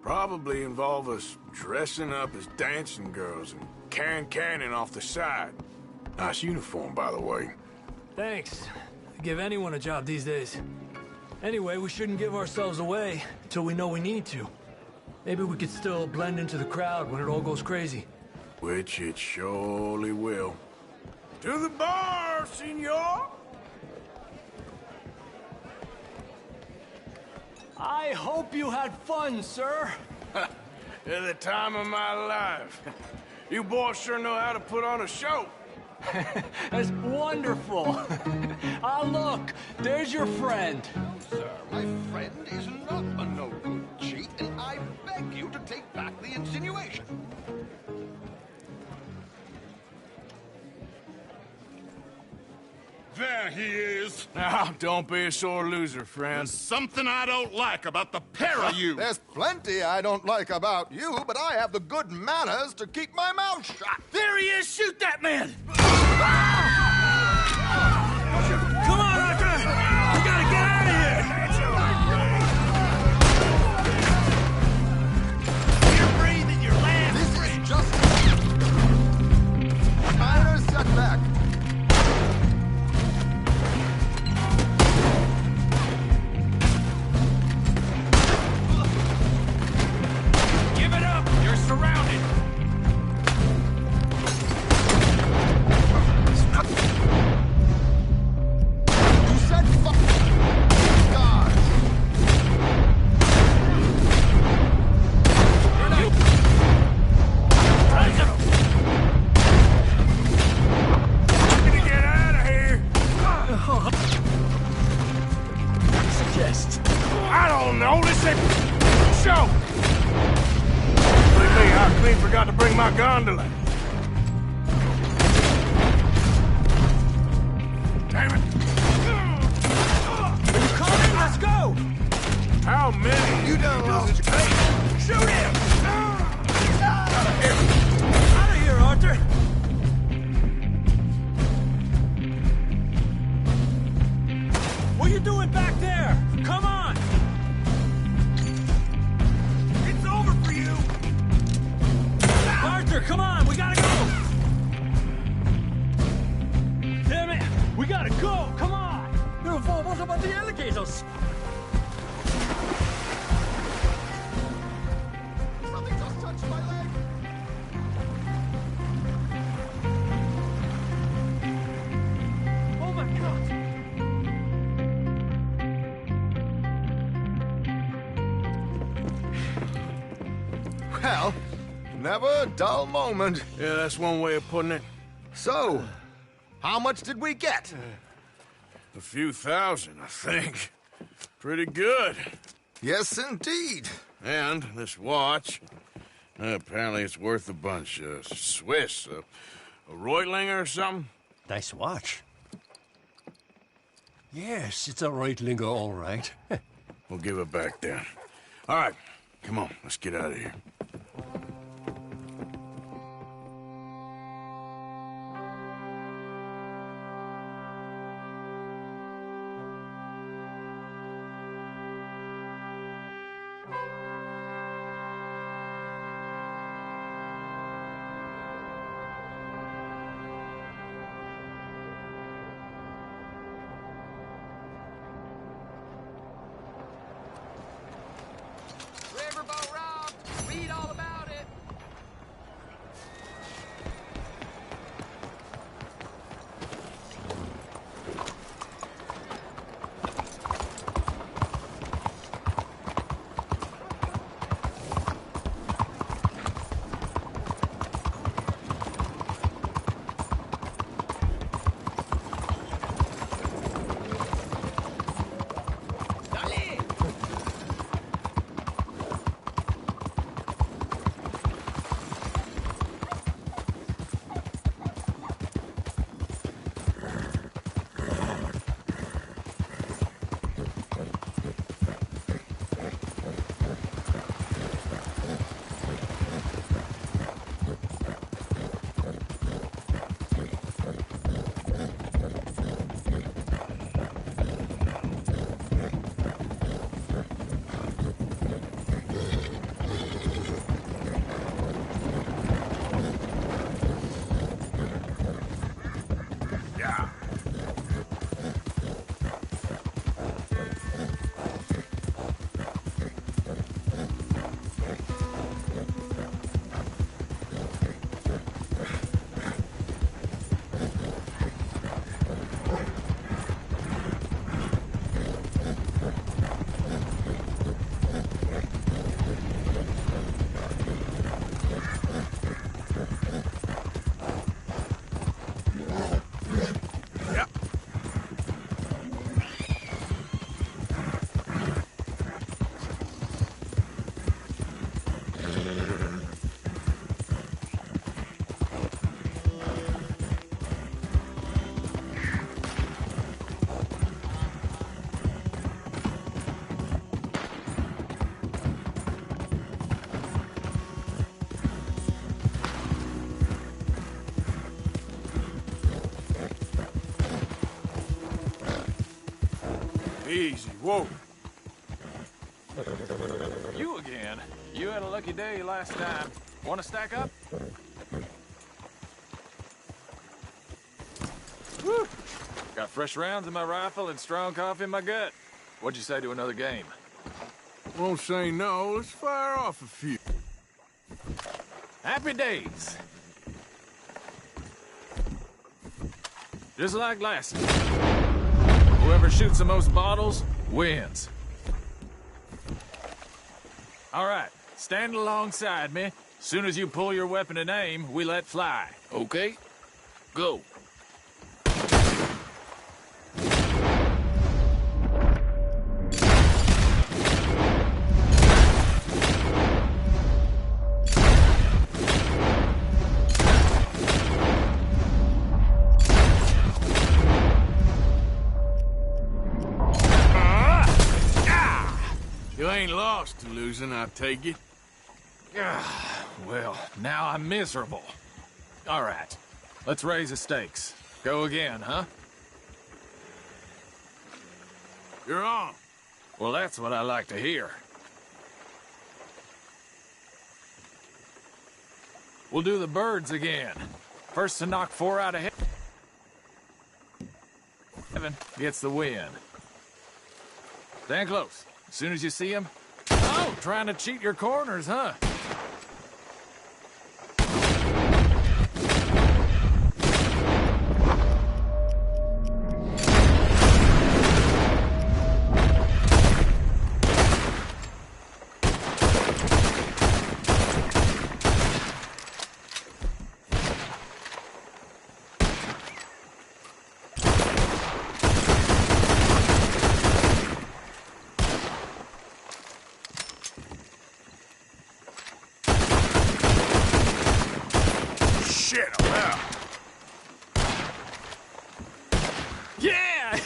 Probably involve us dressing up as dancing girls and carrying cannon off the side. Nice uniform, by the way. Thanks. Give anyone a job these days. Anyway, we shouldn't give ourselves away until we know we need to. Maybe we could still blend into the crowd when it all goes crazy. Which it surely will. To the bar, senor! I hope you had fun, sir. At the time of my life. You boys sure know how to put on a show. That's wonderful. Look, there's your friend. Sir, my friend is not a no-good cheat, and I beg you to take back the insinuation. There he is. Now, don't be a sore loser, friend. There's something I don't like about the pair of you. There's plenty I don't like about you, but I have the good manners to keep my mouth shut. There he is! Shoot that man! Come on, Arthur! We gotta get out of here! You're breathing, you're laughing. This is just show! Believe me, I clean forgot to bring my gondola. Damn it! Are you coming? Let's go! How many? You done lost your pace. Shoot him! Out of here, Arthur! What are you doing back there? Come on! It's over for you! Arthur, come on! We gotta go! Damn it! We gotta go! Come on! Vamos about the alligators! Something just touched my leg. Oh my God! Well, never a dull moment. Yeah, that's one way of putting it. So, how much did we get? A few thousand, I think. Pretty good. Yes, indeed. And this watch, apparently it's worth a bunch. Swiss, a Reutlinger or something? Nice watch. Yes, it's a Reutlinger, all right. We'll give it back then. All right, come on, let's get out of here. Riverboat robbed. Read all about it. Easy, whoa. You again. You had a lucky day last time. Want to stack up? Woo! Got fresh rounds in my rifle and strong coffee in my gut. What'd you say to another game? Won't say no. Let's fire off a few. Happy days. Just like last time. Whoever shoots the most bottles wins. All right, stand alongside me. Soon as you pull your weapon and aim, we let fly. Okay? Go. lost to losing, I take it. Well, now I'm miserable. All right, let's raise the stakes. Go again, huh? You're on. Well, that's what I like to hear. We'll do the birds again. First to knock 4 out of heaven gets the win. Stand close. As soon as you see him. Oh, trying to cheat your corners, huh? Shit, I'm out. Yeah!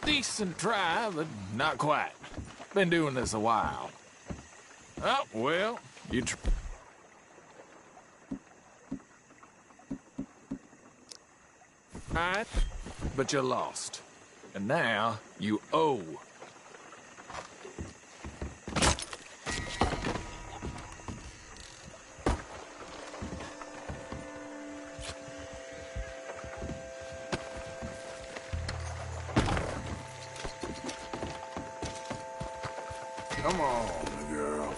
Decent try, but not quite. Been doing this a while. Oh, well, you tried, but you lost. And now you owe. Come on, girl.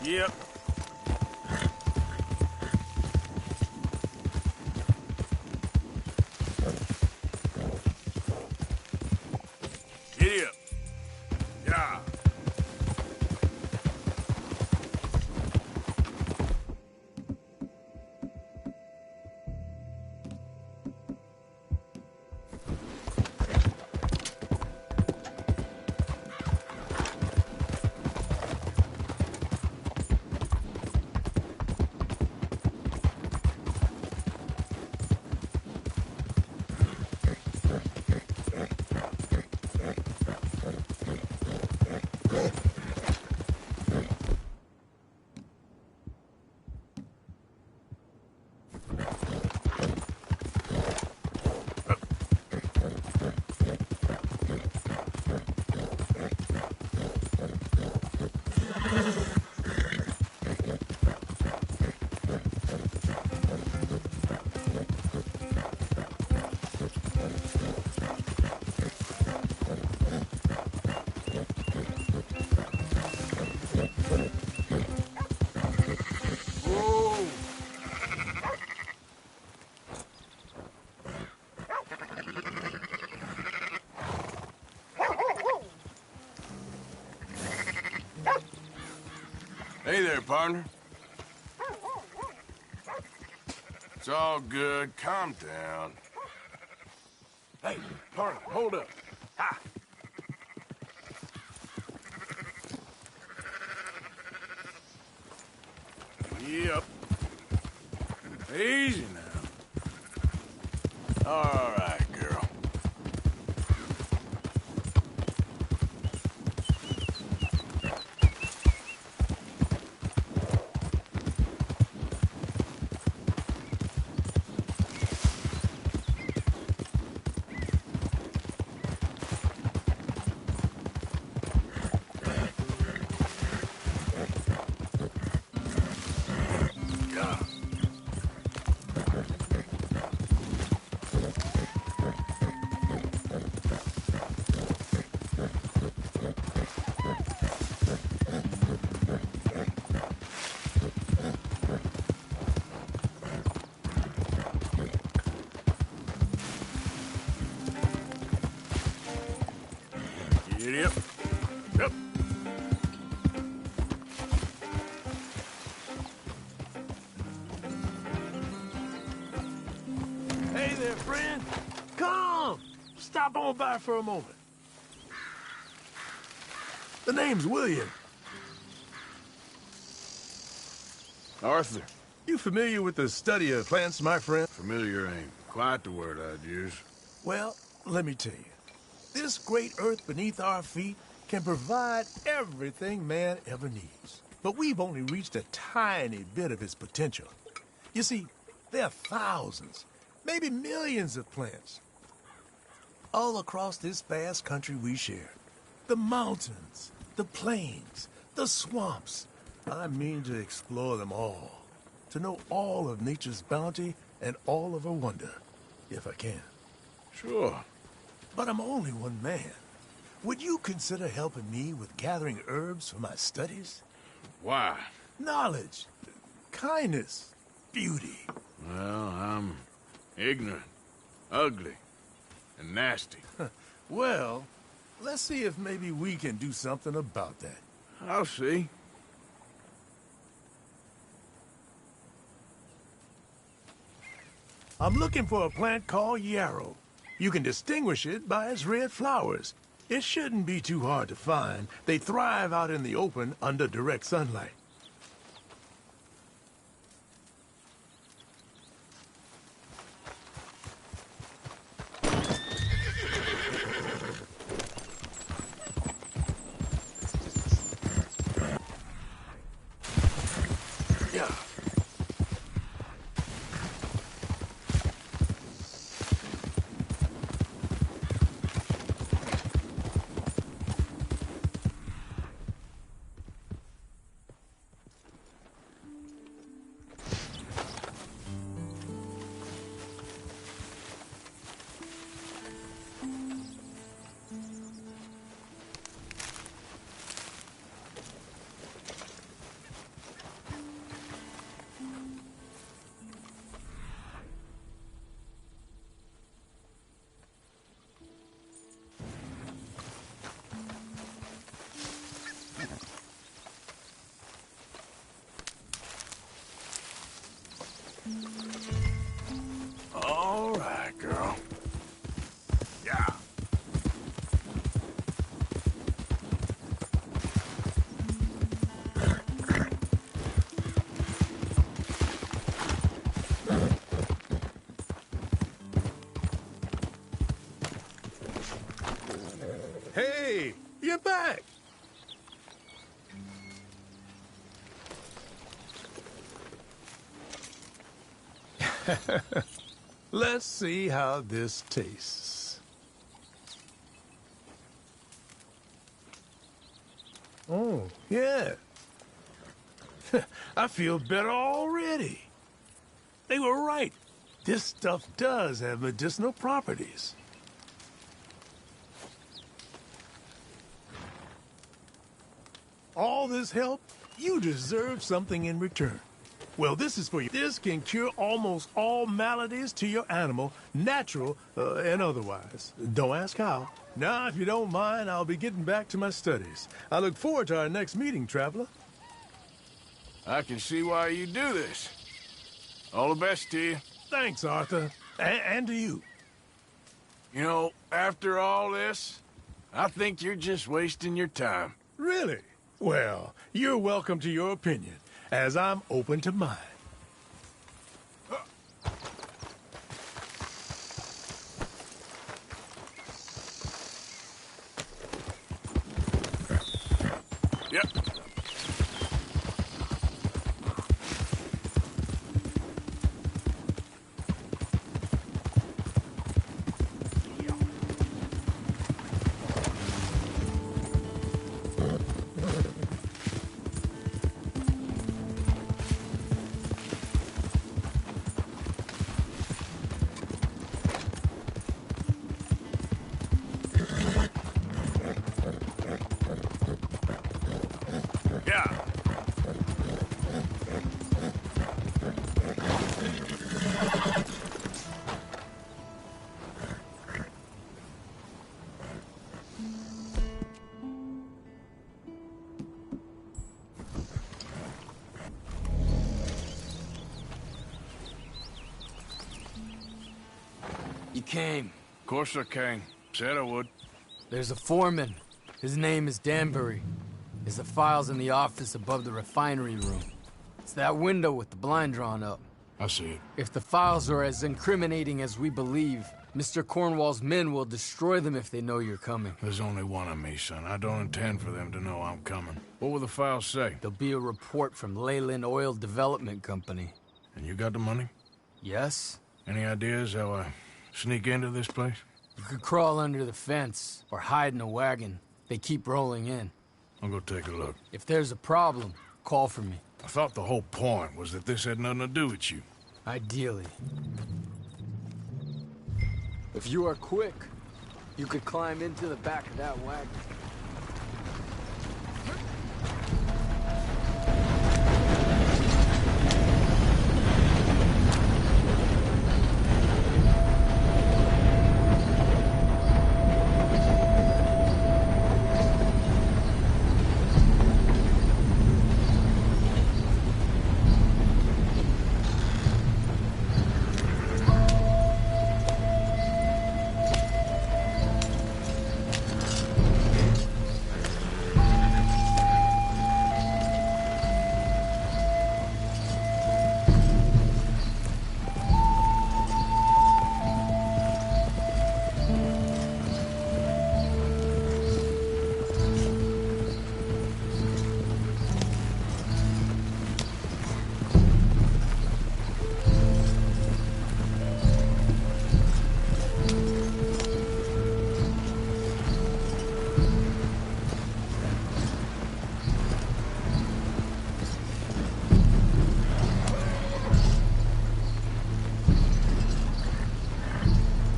Yep. Giddy up. Yeah. Hey there, partner. It's all good. Calm down. Hey, partner, hold up. Ha! Yep. Easy now. All right, girl. Yep. Yep. Hey there, friend. Come! Stop on by for a moment. The name's William. Arthur. You familiar with the study of plants, my friend? Familiar ain't quite the word I'd use. Well, let me tell you. This great earth beneath our feet can provide everything man ever needs. But we've only reached a tiny bit of its potential. You see, there are thousands, maybe millions of plants all across this vast country we share. The mountains, the plains, the swamps. I mean to explore them all, to know all of nature's bounty and all of her wonder, if I can. Sure. But I'm only one man. Would you consider helping me with gathering herbs for my studies? Why? Knowledge, kindness, beauty. Well, I'm ignorant, ugly, and nasty. Well, let's see if maybe we can do something about that. I'll see. I'm looking for a plant called yarrow. You can distinguish it by its red flowers. It shouldn't be too hard to find. They thrive out in the open under direct sunlight. Yeah. All right, girl. Yeah. Hey, you're back. Let's see how this tastes. Oh, yeah. I feel better already. They were right. This stuff does have medicinal properties. All this help, you deserve something in return. Well, this is for you. This can cure almost all maladies to your animal, natural and otherwise. Don't ask how. Now, if you don't mind, I'll be getting back to my studies. I look forward to our next meeting, traveler. I can see why you do this. All the best to you. Thanks, Arthur. And to you. You know, after all this, I think you're just wasting your time. Really? Well, you're welcome to your opinion, as I'm open to mine. Yep. You came. Of course I came. Said I would. There's a foreman. His name is Danbury. There's the files in the office above the refinery room. It's that window with the blind drawn up. I see it. If the files are as incriminating as we believe, Mr. Cornwall's men will destroy them if they know you're coming. There's only one of me, son. I don't intend for them to know I'm coming. What will the files say? There'll be a report from Leyland Oil Development Company. And you got the money? Yes. Any ideas how I sneak into this place? You could crawl under the fence or hide in a wagon. They keep rolling in. I'll go take a look. If there's a problem, call for me. I thought the whole point was that this had nothing to do with you. Ideally. If you are quick, you could climb into the back of that wagon.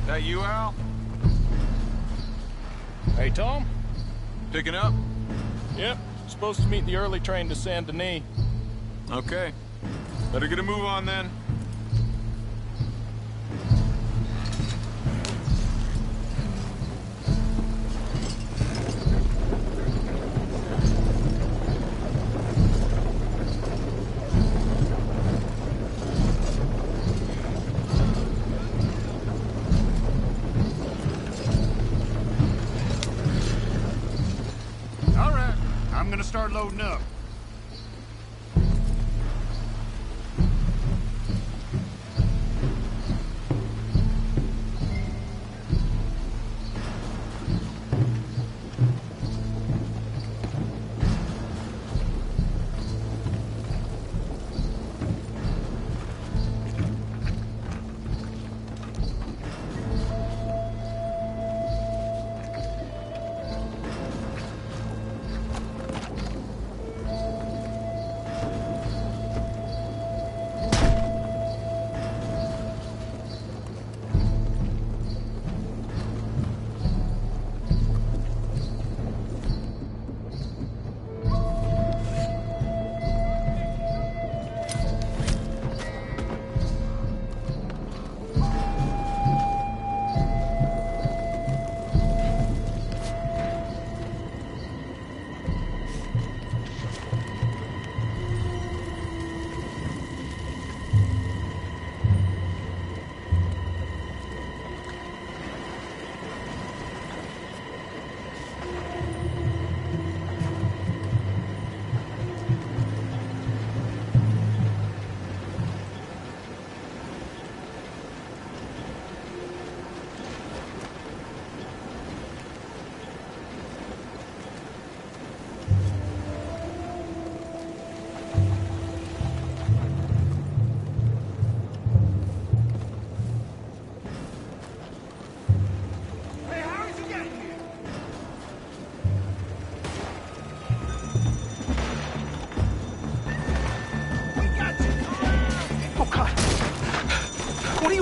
That you, Al? Hey, Tom? Picking up? Yep. Supposed to meet the early train to Saint Denis. Okay. Better get a move on then. I'm gonna start loading up.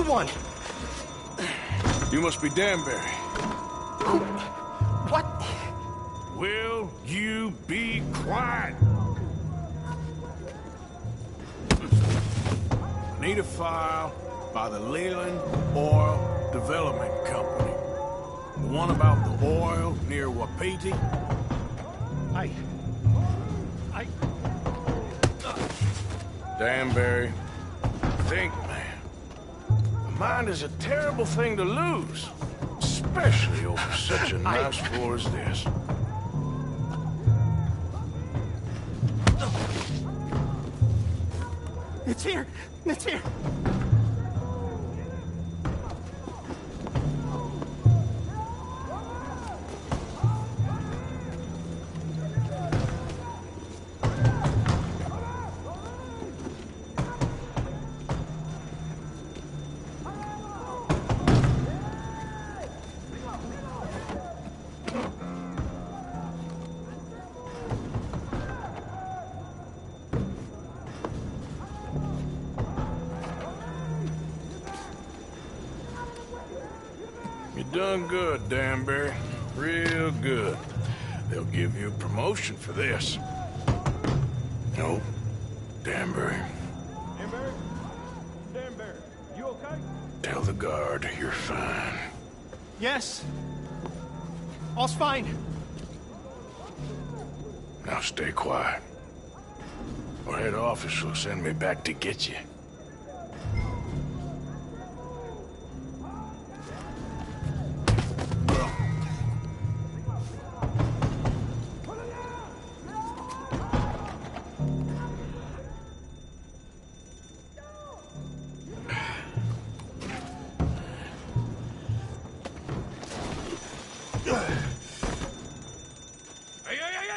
Want? You must be Danbury. What? Will you be quiet? I need a file by the Leyland Oil Development Company. The one about the oil near Wapiti. Danbury, think, man. Mind is a terrible thing to lose, especially over such a nice floor as this. It's here! It's here! done good, Danbury. Real good. They'll give you a promotion for this. No, Danbury. Danbury? Danbury, you okay? Tell the guard you're fine. Yes. All's fine. Now stay quiet. Or head office will send me back to get you.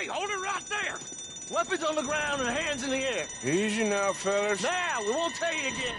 Hey, hold it right there! Weapons on the ground and hands in the air. Easy now, fellas. Now, we won't tell you again.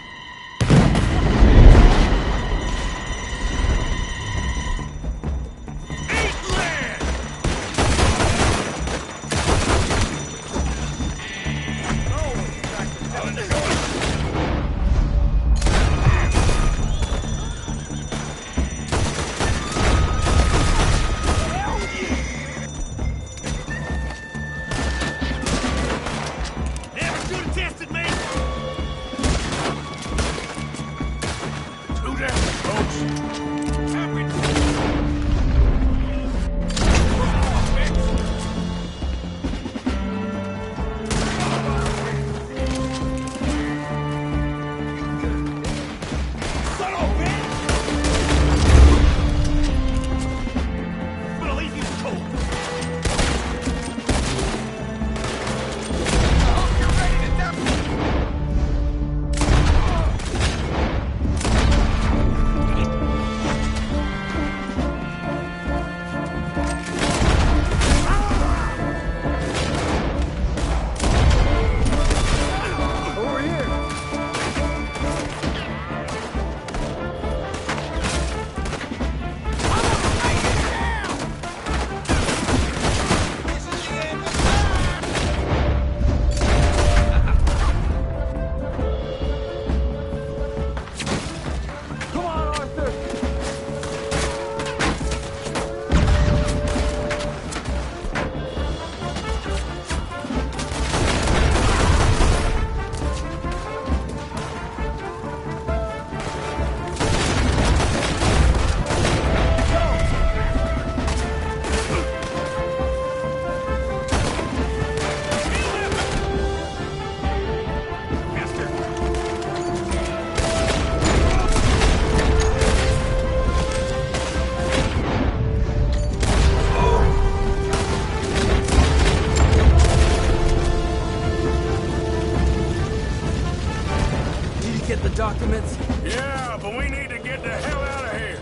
Documents? Yeah, but we need to get the hell out of here.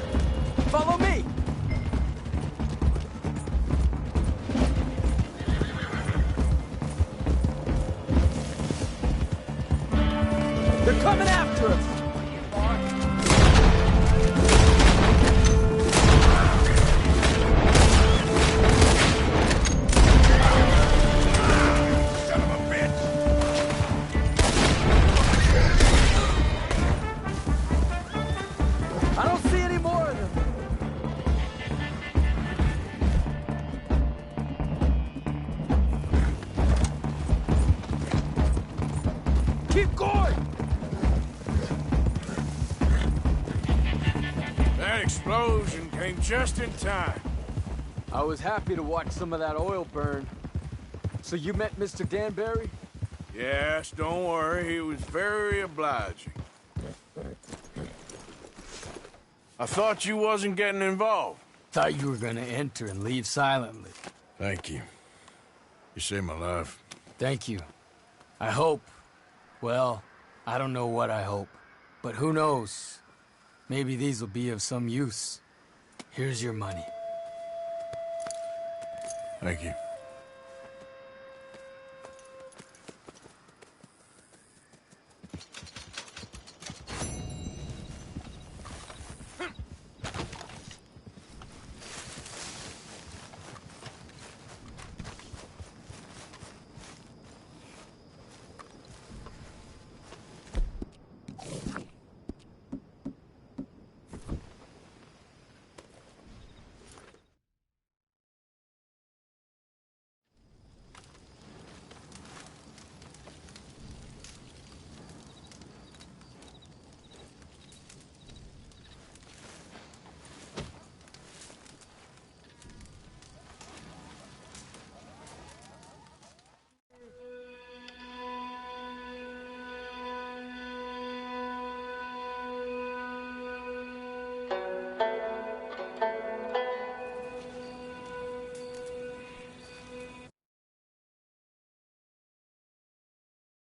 Follow me! They're coming after us! Keep going! That explosion came just in time. I was happy to watch some of that oil burn. So you met Mr. Danbury? Yes, don't worry. He was very obliging. I thought you wasn't getting involved. Thought you were gonna enter and leave silently. Thank you. You saved my life. Thank you. I hope. Well, I don't know what I hope. But who knows? Maybe these will be of some use. Here's your money. Thank you.